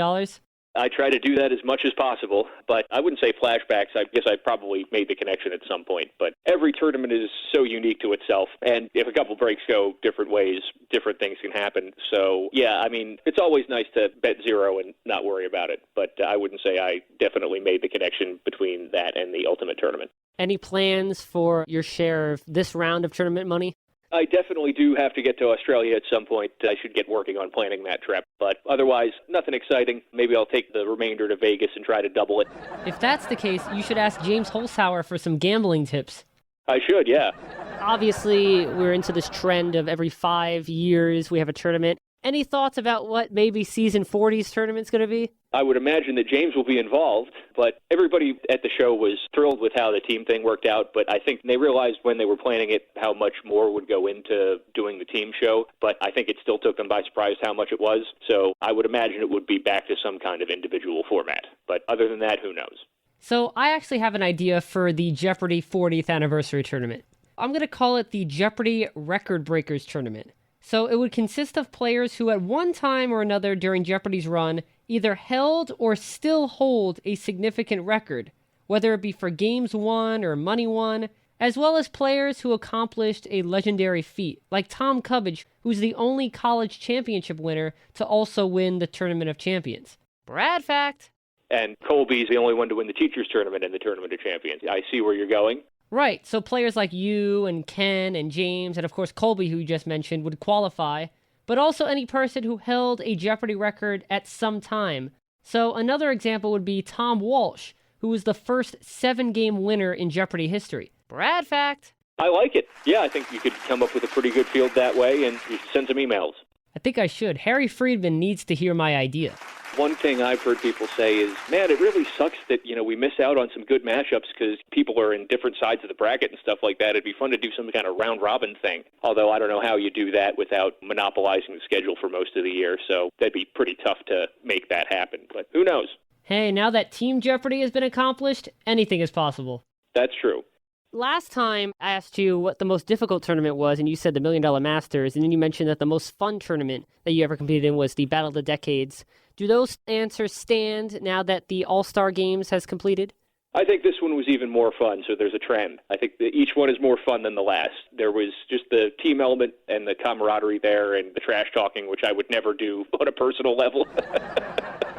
I try to do that as much as possible, but I wouldn't say flashbacks. I guess I probably made the connection at some point. But every tournament is so unique to itself, and if a couple breaks go different ways, different things can happen. So, yeah, I mean, it's always nice to bet zero and not worry about it, but I wouldn't say I definitely made the connection between that and the Ultimate Tournament. Any plans for your share of this round of tournament money? I definitely do have to get to Australia at some point. I should get working on planning that trip. But otherwise, nothing exciting. Maybe I'll take the remainder to Vegas and try to double it. If that's the case, you should ask James Holzhauer for some gambling tips. I should, yeah. Obviously, we're into this trend of every 5 years we have a tournament. Any thoughts about what maybe season 40's tournament's going to be? I would imagine that James will be involved, but everybody at the show was thrilled with how the team thing worked out, but I think they realized when they were planning it how much more would go into doing the team show, but I think it still took them by surprise how much it was, so I would imagine it would be back to some kind of individual format, but other than that, who knows? So I actually have an idea for the Jeopardy 40th anniversary tournament. I'm going to call it the Jeopardy Record Breakers Tournament. So it would consist of players who at one time or another during Jeopardy's run either held or still hold a significant record, whether it be for games won or money won, as well as players who accomplished a legendary feat, like Tom Cubbage, who's the only college championship winner to also win the Tournament of Champions. Brad fact! And Colby's the only one to win the Teachers Tournament and the Tournament of Champions. I see where you're going. Right, so players like you and Ken and James and of course Colby, who you just mentioned, would qualify, but also any person who held a Jeopardy record at some time. So another example would be Tom Walsh, who was the first 7-game winner in Jeopardy history. Brad fact! I like it. Yeah, I think you could come up with a pretty good field that way, and you should send some emails. I think I should. Harry Friedman needs to hear my idea. One thing I've heard people say is, man, it really sucks that, we miss out on some good matchups because people are in different sides of the bracket and stuff like that. It'd be fun to do some kind of round-robin thing. Although I don't know how you do that without monopolizing the schedule for most of the year, so that'd be pretty tough to make that happen. But who knows? Hey, now that Team Jeopardy has been accomplished, anything is possible. That's true. Last time I asked you what the most difficult tournament was, and you said the $1 Million Masters, and then you mentioned that the most fun tournament that you ever competed in was the Battle of the Decades. Do those answers stand now that the All-Star Games has completed? I think this one was even more fun, so there's a trend. I think that each one is more fun than the last. There was just the team element and the camaraderie there and the trash talking, which I would never do on a personal level,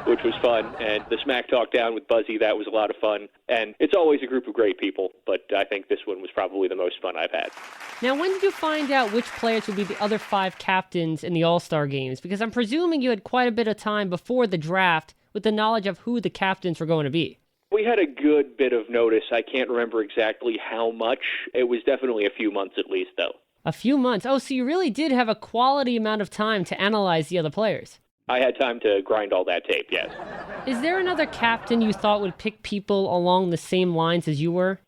which was fun. And the smack talk down with Buzzy, that was a lot of fun. And it's always a group of great people, but I think this one was probably the most fun I've had. Now, when did you find out which players would be the other 5 captains in the All-Star Games? Because I'm presuming you had quite a bit of time before the draft with the knowledge of who the captains were going to be. We had a good bit of notice. I can't remember exactly how much. It was definitely a few months at least, though. A few months? Oh, so you really did have a quality amount of time to analyze the other players. I had time to grind all that tape, yes. Is there another captain you thought would pick people along the same lines as you were?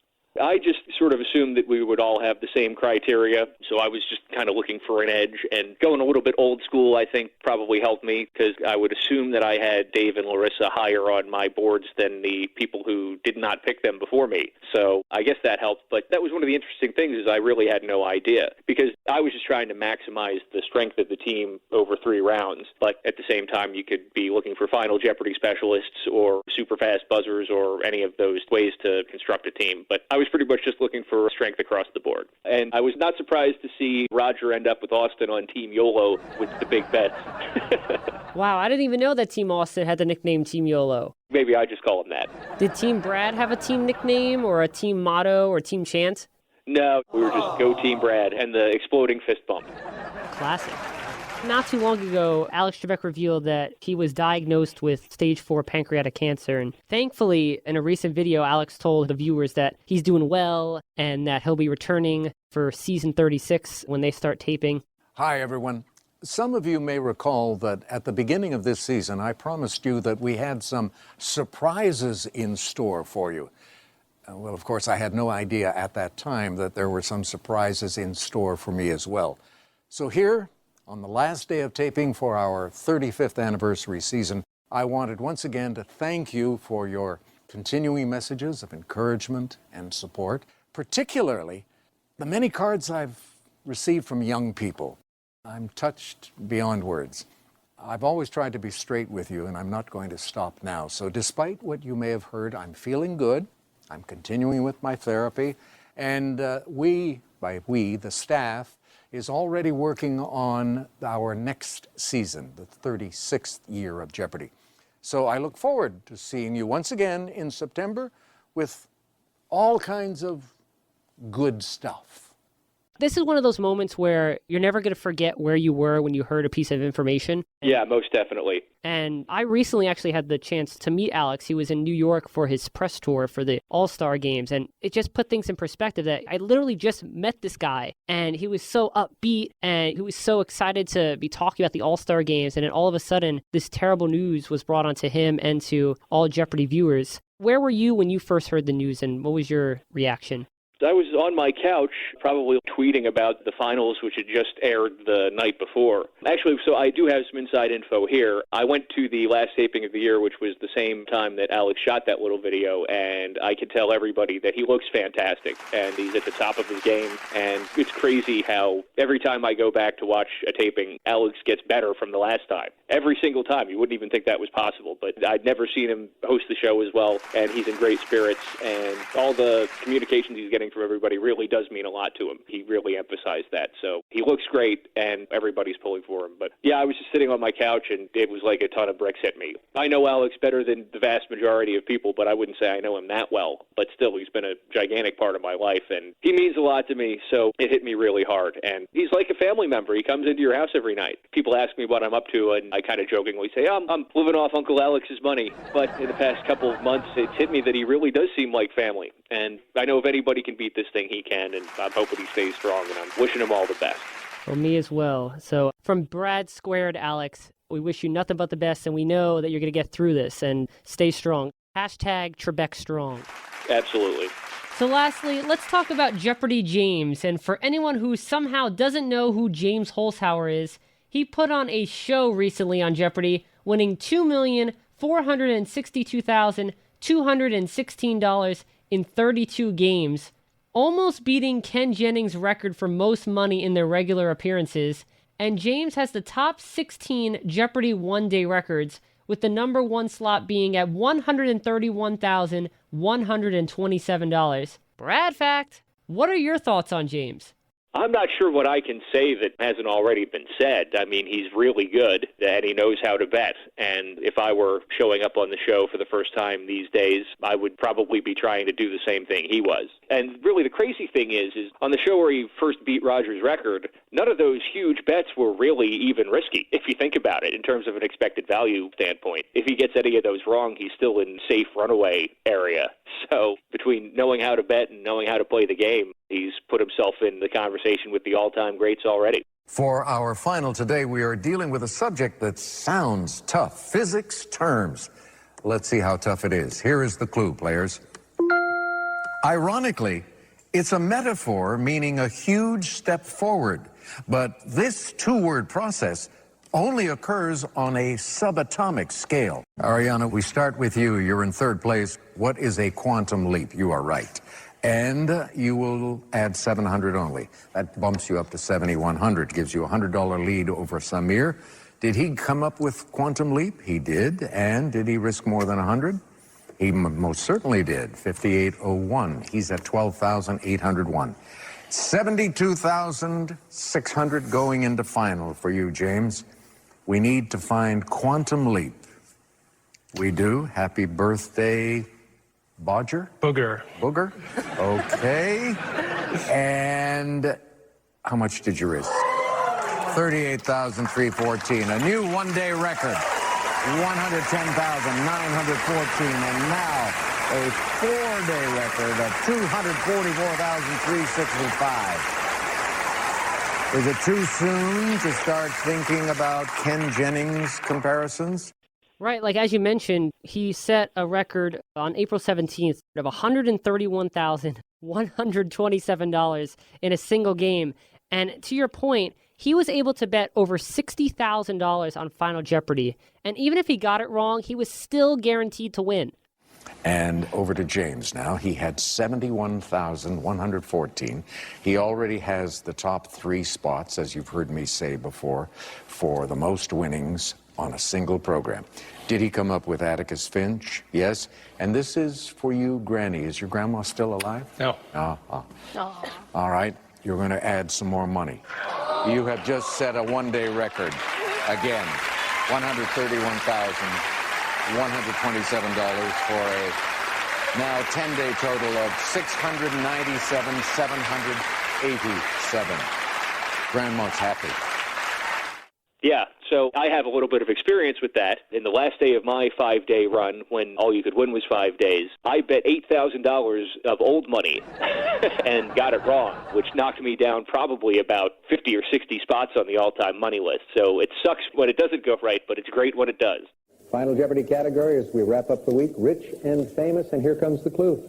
I just sort of assumed that we would all have the same criteria, so I was just kind of looking for an edge, and going a little bit old school, I think, probably helped me, because I would assume that I had Dave and Larissa higher on my boards than the people who did not pick them before me. So I guess that helped, but that was one of the interesting things is I really had no idea, because I was just trying to maximize the strength of the team over 3 rounds, but at the same time, you could be looking for Final Jeopardy specialists or super fast buzzers or any of those ways to construct a team, but I was pretty much just looking for strength across the board. And I was not surprised to see Roger end up with Austin on Team YOLO with the big bets. Wow, I didn't even know that Team Austin had the nickname Team YOLO. Maybe I just call him that. Did Team Brad have a team nickname or a team motto or team chant? No, we were just Go Team Brad and the exploding fist bump. Classic. Not too long ago, Alex Trebek revealed that he was diagnosed with stage 4 pancreatic cancer. And thankfully, in a recent video, Alex told the viewers that he's doing well and that he'll be returning for season 36 when they start taping. Hi, everyone. Some of you may recall that at the beginning of this season, I promised you that we had some surprises in store for you. Well, of course, I had no idea at that time that there were some surprises in store for me as well. So here, on the last day of taping for our 35th anniversary season, I wanted once again to thank you for your continuing messages of encouragement and support, particularly the many cards I've received from young people. I'm touched beyond words. I've always tried to be straight with you, and I'm not going to stop now. So despite what you may have heard, I'm feeling good. I'm continuing with my therapy, and the staff, is already working on our next season, the 36th year of Jeopardy. So I look forward to seeing you once again in September with all kinds of good stuff. This is one of those moments where you're never going to forget where you were when you heard a piece of information. Yeah, most definitely. And I recently actually had the chance to meet Alex. He was in New York for his press tour for the All-Star Games. And it just put things in perspective that I literally just met this guy. And he was so upbeat and he was so excited to be talking about the All-Star Games. And then all of a sudden, this terrible news was brought onto him and to all Jeopardy viewers. Where were you when you first heard the news and what was your reaction? I was on my couch, probably tweeting about the finals, which had just aired the night before. Actually, so I do have some inside info here. I went to the last taping of the year, which was the same time that Alex shot that little video, and I can tell everybody that he looks fantastic, and he's at the top of his game, and it's crazy how every time I go back to watch a taping, Alex gets better from the last time. Every single time. You wouldn't even think that was possible, but I'd never seen him host the show as well, and he's in great spirits, and all the communications he's getting from everybody really does mean a lot to him. He really emphasized that. So he looks great, and everybody's pulling for him. But yeah, I was just sitting on my couch, and it was like a ton of bricks hit me. I know Alex better than the vast majority of people, but I wouldn't say I know him that well. But still, he's been a gigantic part of my life, and he means a lot to me, so it hit me really hard. And he's like a family member. He comes into your house every night. People ask me what I'm up to, and I kind of jokingly say, I'm living off Uncle Alex's money. But in the past couple of months, it's hit me that he really does seem like family. And I know if anybody can beat this thing, he can, and I'm hoping he stays strong, and I'm wishing him all the best. Well, me as well. So from Brad Squared, Alex, we wish you nothing but the best, and we know that you're going to get through this and stay strong. Hashtag Trebek Strong. Absolutely. So lastly, let's talk about Jeopardy James. And for anyone who somehow doesn't know who James Holzhauer is, he put on a show recently on Jeopardy, winning $2,462,216 in 32 games, almost beating Ken Jennings' record for most money in their regular appearances. And James has the top 16 Jeopardy one-day records, with the number one slot being at $131,127. Brad Fact, what are your thoughts on James? I'm not sure what I can say that hasn't already been said. I mean, he's really good, and he knows how to bet. And if I were showing up on the show for the first time these days, I would probably be trying to do the same thing he was. And really, the crazy thing is on the show where he first beat Roger's record, none of those huge bets were really even risky, if you think about it, in terms of an expected value standpoint. If he gets any of those wrong, he's still in safe runaway area. So between knowing how to bet and knowing how to play the game, he's put himself in the conversation with the all-time greats already. For our final today, we are dealing with a subject that sounds tough. Physics terms. Let's see how tough it is. Here is the clue, players. Ironically, it's a metaphor meaning a huge step forward. But this two-word process only occurs on a subatomic scale. Ariana, we start with you. You're in third place. What is a quantum leap? You are right. And you will add 700 only. That bumps you up to 7,100, gives you a $100 lead over Samir. Did he come up with quantum leap? He did. And did he risk more than 100? He most certainly did. 5801. He's at 12,801. 72,600 going into final for you, James. We need to find quantum leap. We do. Happy birthday, Bodger? Booger. Booger? Okay. And how much did you risk? 38,314. A new one-day record. 110,914. And now a four-day record of 244,365. Is it too soon to start thinking about Ken Jennings comparisons? Right, like as you mentioned, he set a record on April 17th of $131,127 in a single game. And to your point, he was able to bet over $60,000 on Final Jeopardy. And even if he got it wrong, he was still guaranteed to win. And over to James now. He had 71,114. He already has the top three spots, as you've heard me say before, for the most winnings on a single program. Did he come up with Atticus Finch? Yes. And this is for you, Granny. Is your grandma still alive? No. All right. You're going to add some more money. You have just set a one-day record. Again, $131,127 for a now 10-day total of $697,787. Grandma's happy. Yeah, so I have a little bit of experience with that. In the last day of my 5-day run, when all you could win was 5 days, I bet $8,000 of old money and got it wrong, which knocked me down probably about 50 or 60 spots on the all-time money list. So it sucks when it doesn't go right, but it's great when it does. Final Jeopardy category as we wrap up the week, rich and famous, and here comes the clue.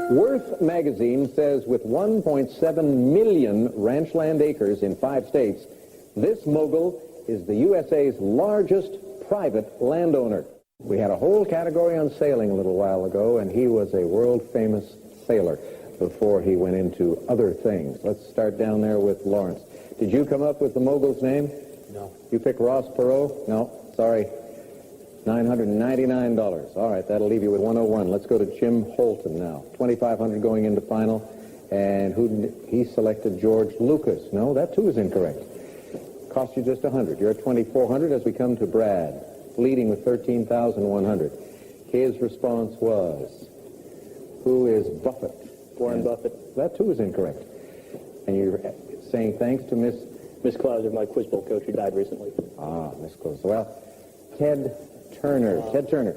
Worth magazine says with 1.7 million ranch land acres in 5 states, this mogul is the USA's largest private landowner. We had a whole category on sailing a little while ago, and he was a world-famous sailor before he went into other things. Let's start down there with Lawrence. Did you come up with the mogul's name? No. You picked Ross Perot? No, sorry. $999. All right, that'll leave you with 101. Let's go to Jim Holton now. 2,500 going into final. And he selected George Lucas. No, that too is incorrect. Cost you just 100. You're at 2,400 as we come to Brad, leading with 13,100. His response was, who is Buffett? Warren Buffett. That too is incorrect. And you're saying thanks to Miss Clauser, my quiz bowl coach who died recently. Ah, Miss Clauser. Well, Ted Turner. Ted Turner.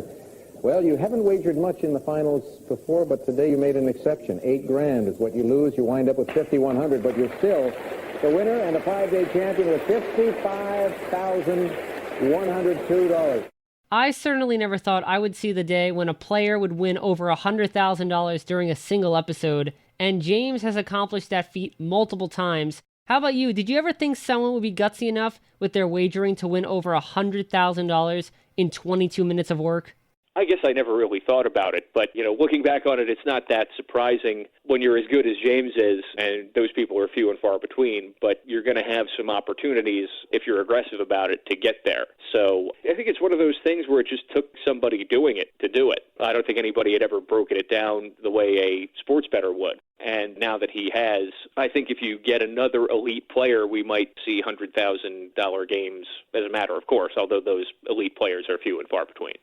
Well, you haven't wagered much in the finals before, but today you made an exception. $8,000 is what you lose. You wind up with $5,100, but you're still the winner and the 5-day champion with $55,102. I certainly never thought I would see the day when a player would win over $100,000 during a single episode, and James has accomplished that feat multiple times. How about you? Did you ever think someone would be gutsy enough with their wagering to win over $100,000 in 22 minutes of work? I guess I never really thought about it, but, looking back on it, it's not that surprising when you're as good as James is, and those people are few and far between, but you're going to have some opportunities, if you're aggressive about it, to get there. So I think it's one of those things where it just took somebody doing it to do it. I don't think anybody had ever broken it down the way a sports bettor would. And now that he has, I think if you get another elite player, we might see $100,000 games as a matter of course, although those elite players are few and far between.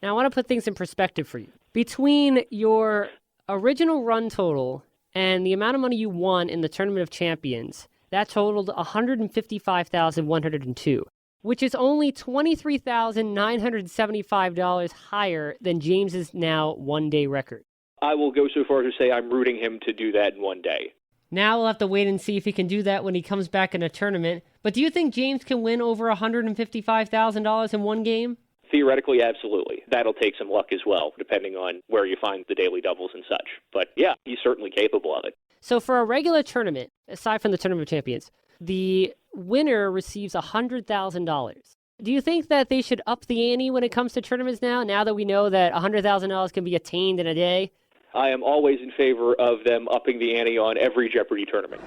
Now, I want to put things in perspective for you. Between your original run total and the amount of money you won in the Tournament of Champions, that totaled $155,102, which is only $23,975 higher than James's now one-day record. I will go so far as to say I'm rooting him to do that in one day. Now we'll have to wait and see if he can do that when he comes back in a tournament. But do you think James can win over $155,000 in one game? Theoretically, absolutely. That'll take some luck as well, depending on where you find the daily doubles and such. But yeah, he's certainly capable of it. So for a regular tournament, aside from the Tournament of Champions, the winner receives $100,000. Do you think that they should up the ante when it comes to tournaments now that we know that $100,000 can be attained in a day? I am always in favor of them upping the ante on every Jeopardy tournament.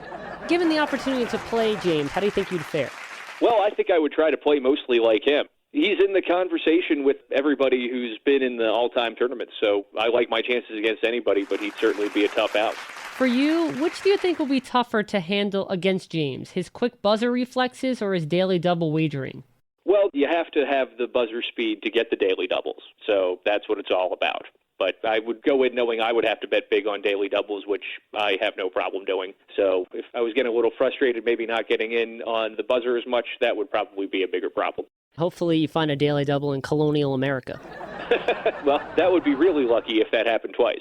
Given the opportunity to play, James, how do you think you'd fare? Well, I think I would try to play mostly like him. He's in the conversation with everybody who's been in the all-time tournaments, so I like my chances against anybody, but he'd certainly be a tough out. For you, which do you think will be tougher to handle against James? His quick buzzer reflexes or his daily double wagering? Well, you have to have the buzzer speed to get the daily doubles, so that's what it's all about. But I would go in knowing I would have to bet big on daily doubles, which I have no problem doing. So if I was getting a little frustrated, maybe not getting in on the buzzer as much, that would probably be a bigger problem. Hopefully you find a daily double in colonial America. Well, that would be really lucky if that happened twice.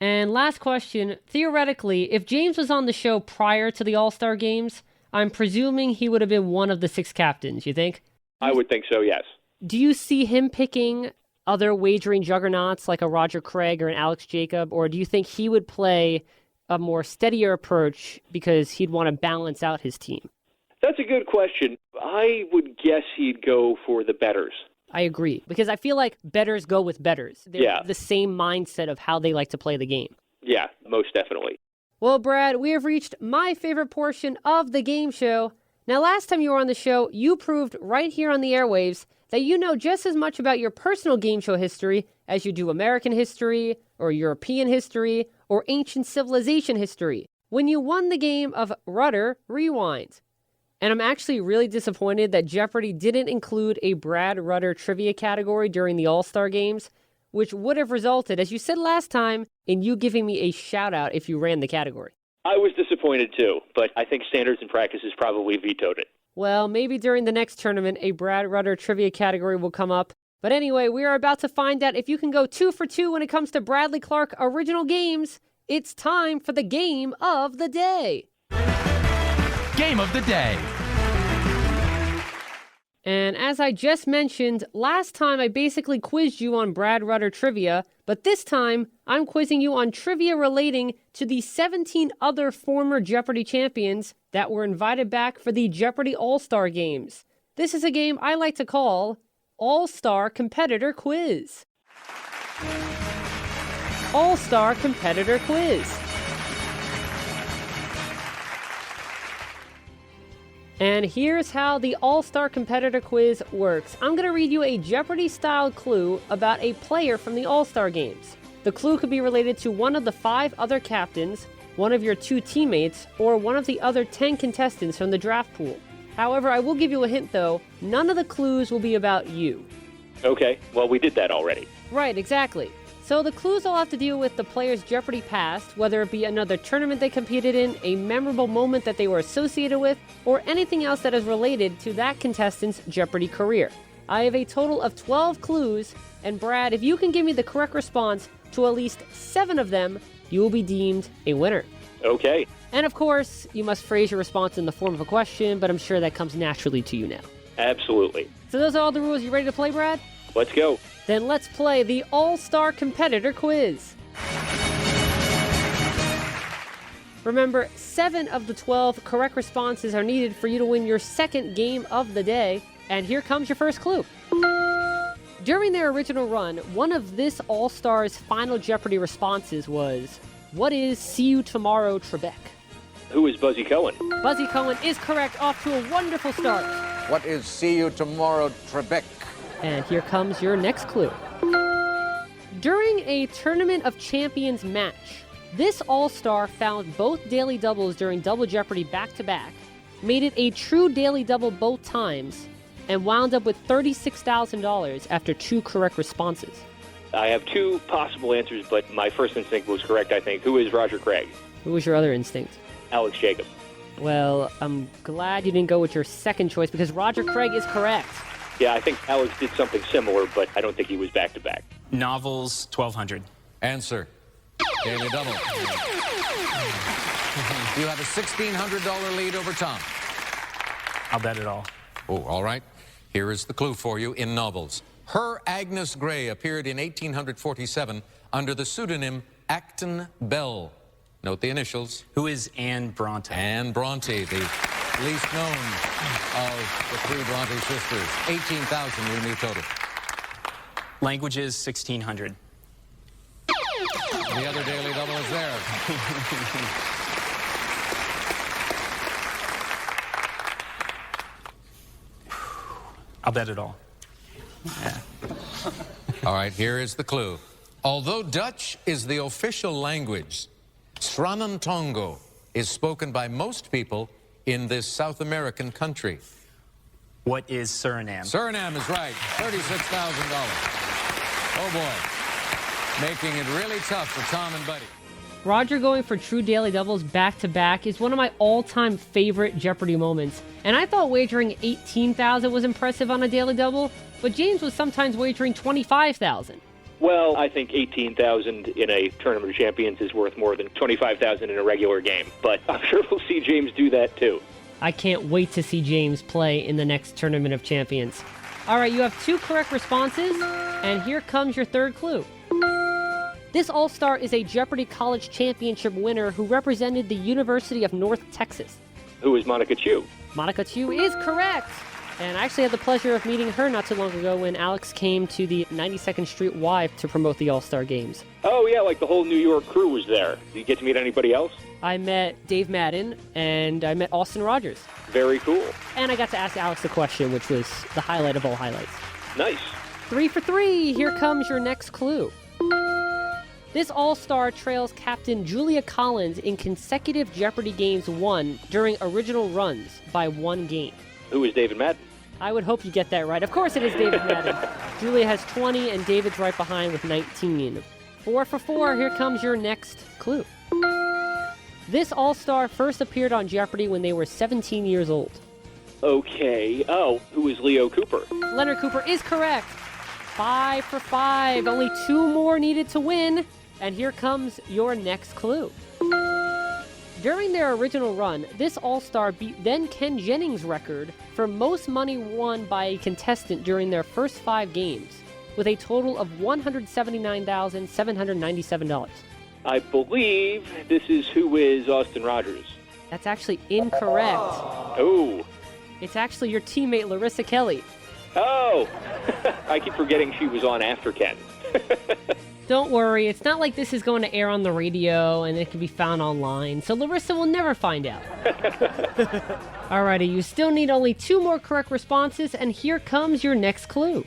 And last question, theoretically, if James was on the show prior to the All-Star Games, I'm presuming he would have been one of the 6 captains, you think? I would think so, yes. Do you see him picking other wagering juggernauts like a Roger Craig or an Alex Jacob, or do you think he would play a more steadier approach because he'd want to balance out his team? That's a good question. I would guess he'd go for the bettors. I agree, because I feel like bettors go with bettors. They're the same mindset of how they like to play the game. Yeah, most definitely. Well, Brad, we have reached my favorite portion of the game show. Now, last time you were on the show, you proved right here on the airwaves that you know just as much about your personal game show history as you do American history, or European history, or ancient civilization history, when you won the game of Rutter Rewind. And I'm actually really disappointed that Jeopardy didn't include a Brad Rutter trivia category during the All-Star Games, which would have resulted, as you said last time, in you giving me a shout-out if you ran the category. I was disappointed too, but I think Standards and Practices probably vetoed it. Well, maybe during the next tournament, a Brad Rutter trivia category will come up. But anyway, we are about to find out if you can go 2 for 2 when it comes to Bradley Clarke original games. It's time for the Game of the Day. Game of the Day. And as I just mentioned, last time I basically quizzed you on Brad Rutter trivia, but this time I'm quizzing you on trivia relating to the 17 other former Jeopardy champions that were invited back for the Jeopardy All-Star Games. This is a game I like to call All-Star Competitor Quiz. All-Star Competitor Quiz. And here's how the All-Star Competitor Quiz works. I'm going to read you a Jeopardy-style clue about a player from the All-Star Games. The clue could be related to one of the 5 other captains, one of your 2 teammates, or one of the other 10 contestants from the draft pool. However, I will give you a hint, though. None of the clues will be about you. Okay, well, we did that already. Right, exactly. So the clues all have to deal with the player's Jeopardy past, whether it be another tournament they competed in, a memorable moment that they were associated with, or anything else that is related to that contestant's Jeopardy career. I have a total of 12 clues, and Brad, if you can give me the correct response to at least 7 of them, you will be deemed a winner. Okay. And of course, you must phrase your response in the form of a question, but I'm sure that comes naturally to you now. Absolutely. So those are all the rules. You ready to play, Brad? Let's go. Then let's play the All-Star Competitor Quiz. Remember, 7 of the 12 correct responses are needed for you to win your second game of the day. And here comes your first clue. During their original run, one of this All-Star's final Jeopardy responses was, "What is See You Tomorrow, Trebek?" Who is Buzzy Cohen? Buzzy Cohen is correct, off to a wonderful start. What is See You Tomorrow, Trebek? And here comes your next clue. During a Tournament of Champions match, this All-Star found both daily doubles during Double Jeopardy back-to-back, made it a true daily double both times, and wound up with $36,000 after 2 correct responses. I have 2 possible answers, but my first instinct was correct, I think. Who is Roger Craig? Who was your other instinct? Alex Jacob. Well, I'm glad you didn't go with your second choice because Roger Craig is correct. Yeah, I think Alex did something similar, but I don't think he was back-to-back. Novels, 1,200. Answer. Daily double. You have a $1,600 lead over Tom. I'll bet it all. Oh, all right. Here is the clue for you in novels. Her Agnes Grey appeared in 1847 under the pseudonym Acton Bell. Note the initials. Who is Anne Bronte? Anne Bronte, the least known of the 3 Bronte sisters. 18,000 your new total. Languages, 1,600. The other daily double is there. I'll bet it all. Yeah. All right, here is the clue. Although Dutch is the official language, Sranantongo is spoken by most people in this South American country. What is Suriname? Suriname is right. $36,000. Oh, boy. Making it really tough for Tom and Buddy. Roger going for true daily doubles back-to-back is one of my all-time favorite Jeopardy moments. And I thought wagering $18,000 was impressive on a daily double, but James was sometimes wagering $25,000. Well, I think $18,000 in a Tournament of Champions is worth more than $25,000 in a regular game. But I'm sure we'll see James do that, too. I can't wait to see James play in the next Tournament of Champions. All right, you have 2 correct responses, and here comes your third clue. This All-Star is a Jeopardy College Championship winner who represented the University of North Texas. Who is Monica Chu? Monica Chu is correct. And I actually had the pleasure of meeting her not too long ago when Alex came to the 92nd Street Y to promote the All-Star Games. Oh, yeah, like the whole New York crew was there. Did you get to meet anybody else? I met Dave Madden, and I met Austin Rogers. Very cool. And I got to ask Alex a question, which was the highlight of all highlights. Nice. 3 for 3. Here comes your next clue. This All-Star trails Captain Julia Collins in consecutive Jeopardy games won during original runs by 1 game. Who is David Madden? I would hope you get that right. Of course it is David Madden. Julia has 20 and David's right behind with 19. 4 for 4. Here comes your next clue. This All-Star first appeared on Jeopardy when they were 17 years old. Okay. Oh, who is Leo Cooper? Leonard Cooper is correct. 5 for 5. Only 2 more needed to win. And here comes your next clue. During their original run, this All-Star beat then Ken Jennings' record for most money won by a contestant during their first 5 games, with a total of $179,797. I believe this is Who is Austin Rogers. That's actually incorrect. Oh. It's actually your teammate, Larissa Kelly. Oh. I keep forgetting she was on after Ken. Don't worry, it's not like this is going to air on the radio and it can be found online, so Larissa will never find out. Alrighty, you still need only 2 more correct responses, and here comes your next clue.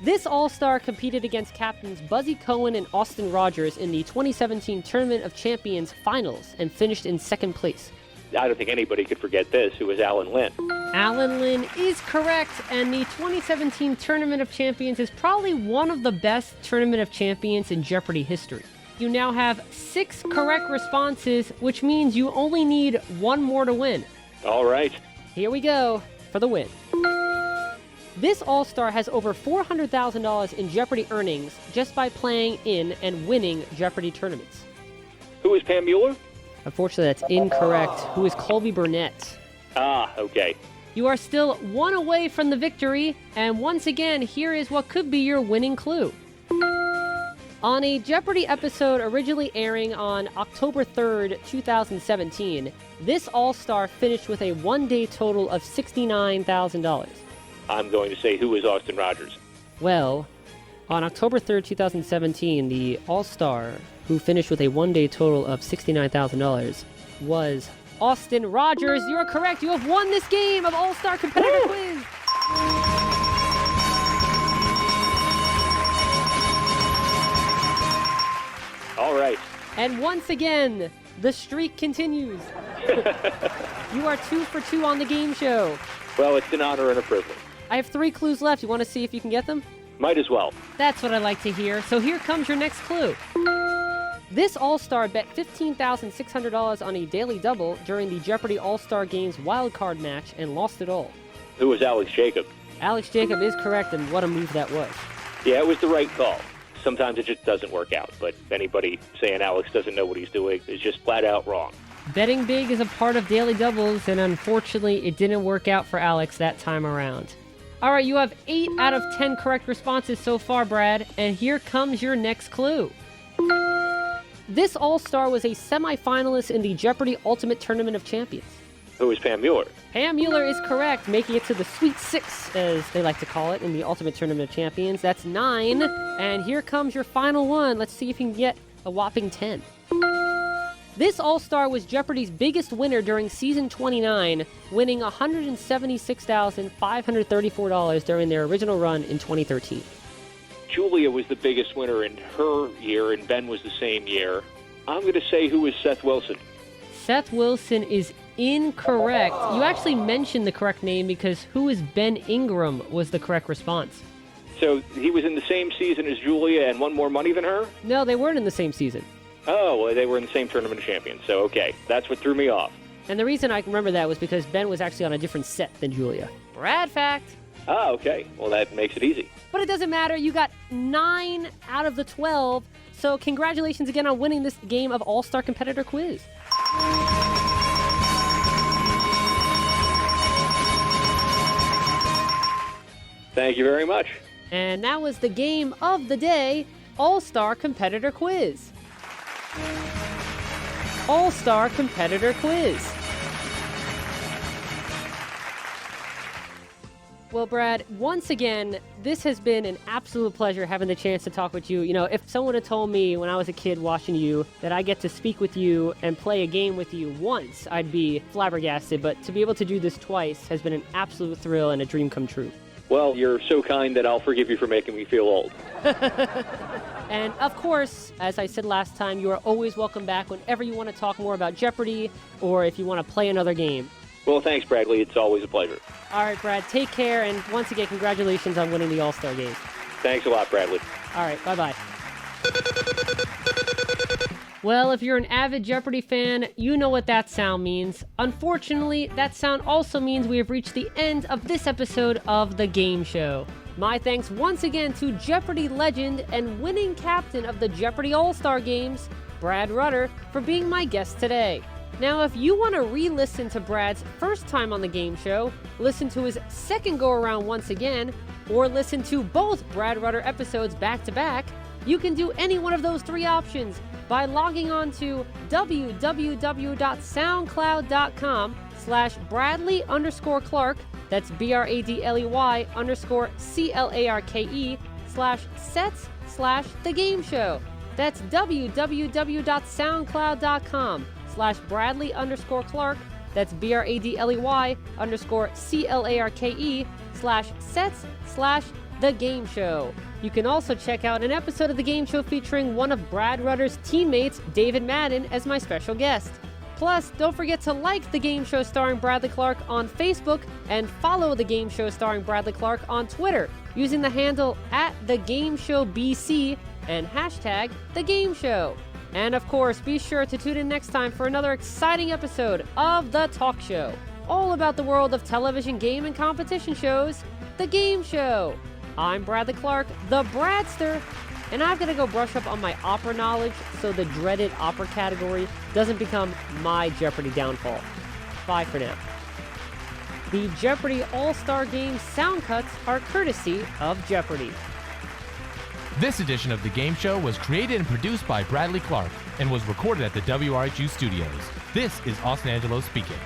This All-Star competed against Captains Buzzy Cohen and Austin Rogers in the 2017 Tournament of Champions Finals and finished in 2nd place. I don't think anybody could forget this. Who is Alan Lynn? Alan Lynn is correct, and the 2017 Tournament of Champions is probably one of the best Tournament of Champions in Jeopardy history. You now have 6 correct responses, which means you only need 1 more to win. All right. Here we go for the win. This All-Star has over $400,000 in Jeopardy earnings just by playing in and winning Jeopardy tournaments. Who is Pam Mueller? Unfortunately, that's incorrect. Who is Colby Burnett? Ah, okay. You are still one away from the victory, and once again, here is what could be your winning clue. On a Jeopardy episode originally airing on October 3rd, 2017, this All-Star finished with a one-day total of $69,000. I'm going to say, who is Austin Rogers? Well, on October 3rd, 2017, the All-Star who finished with a one-day total of $69,000 was Austin Rogers. You're correct. You have won this game of All-Star Competitor Quiz. All right. And once again, the streak continues. You are 2 for 2 on the game show. Well, it's an honor and a privilege. I have 3 clues left. You want to see if you can get them? Might as well. That's what I like to hear. So here comes your next clue. This All-Star bet $15,600 on a daily double during the Jeopardy All-Star Games wildcard match and lost it all. Who was Alex Jacob? Alex Jacob is correct, and what a move that was. Yeah, it was the right call. Sometimes it just doesn't work out, but anybody saying Alex doesn't know what he's doing is just flat out wrong. Betting big is a part of daily doubles, and unfortunately, it didn't work out for Alex that time around. All right, you have 8 out of 10 correct responses so far, Brad, and here comes your next clue. This All-Star was a semifinalist in the Jeopardy Ultimate Tournament of Champions. Who is Pam Mueller? Pam Mueller is correct, making it to the Sweet Six, as they like to call it, in the Ultimate Tournament of Champions. That's 9, and here comes your final one. Let's see if you can get a whopping 10. This All-Star was Jeopardy's biggest winner during Season 29, winning $176,534 during their original run in 2013. Julia was the biggest winner in her year, and Ben was the same year. I'm going to say, who is Seth Wilson? Seth Wilson is incorrect. You actually mentioned the correct name because who is Ben Ingram was the correct response. So he was in the same season as Julia and won more money than her? No, they weren't in the same season. Oh, well, they were in the same Tournament of Champions, so okay. That's what threw me off. And the reason I can remember that was because Ben was actually on a different set than Julia. Brad fact. Ah, okay. Well, that makes it easy. But it doesn't matter. You got 9 out of the 12. So congratulations again on winning this game of All-Star Competitor Quiz. Thank you very much. And that was the game of the day, All-Star Competitor Quiz. All-Star Competitor Quiz. Well, Brad, once again, this has been an absolute pleasure having the chance to talk with you. You know, if someone had told me when I was a kid watching you that I get to speak with you and play a game with you once, I'd be flabbergasted. But to be able to do this twice has been an absolute thrill and a dream come true. Well, you're so kind that I'll forgive you for making me feel old. And, of course, as I said last time, you are always welcome back whenever you want to talk more about Jeopardy or if you want to play another game. Well, thanks, Bradley. It's always a pleasure. All right, Brad, take care, and once again, congratulations on winning the All-Star Game. Thanks a lot, Bradley. All right, bye-bye. Well, if you're an avid Jeopardy fan, you know what that sound means. Unfortunately, that sound also means we have reached the end of this episode of The Game Show. My thanks once again to Jeopardy legend and winning captain of the Jeopardy All-Star Games, Brad Rutter, for being my guest today. Now, if you want to re-listen to Brad's first time on the game show, listen to his second go-around once again, or listen to both Brad Rutter episodes back-to-back, you can do any one of those 3 options by logging on to www.soundcloud.com/Bradley_Clarke, that's BRADLEY_CLARKE/sets/The Game Show. That's www.soundcloud.com/Bradley_Clarke, that's BRADLEY_CLARKE/sets/The Game Show. You can also check out an episode of The Game Show featuring one of Brad Rutter's teammates, David Madden, as my special guest. Plus, don't forget to like The Game Show starring Bradley Clarke on Facebook and follow The Game Show starring Bradley Clarke on Twitter using the handle @TheGameShowBC and hashtag The Game Show. And of course, be sure to tune in next time for another exciting episode of The Talk Show, all about the world of television game and competition shows. the game show. I'm Bradley Clarke, the Bradster, and I've got to go brush up on my opera knowledge so the dreaded opera category doesn't become my Jeopardy downfall. Bye for now. The Jeopardy All-Star Game sound cuts are courtesy of Jeopardy. This edition of the game show was created and produced by Bradley Clarke and was recorded at the WRHU studios. This is Austin Angelo speaking.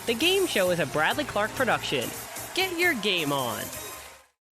The Game Show is a Bradley Clarke production. Get your game on.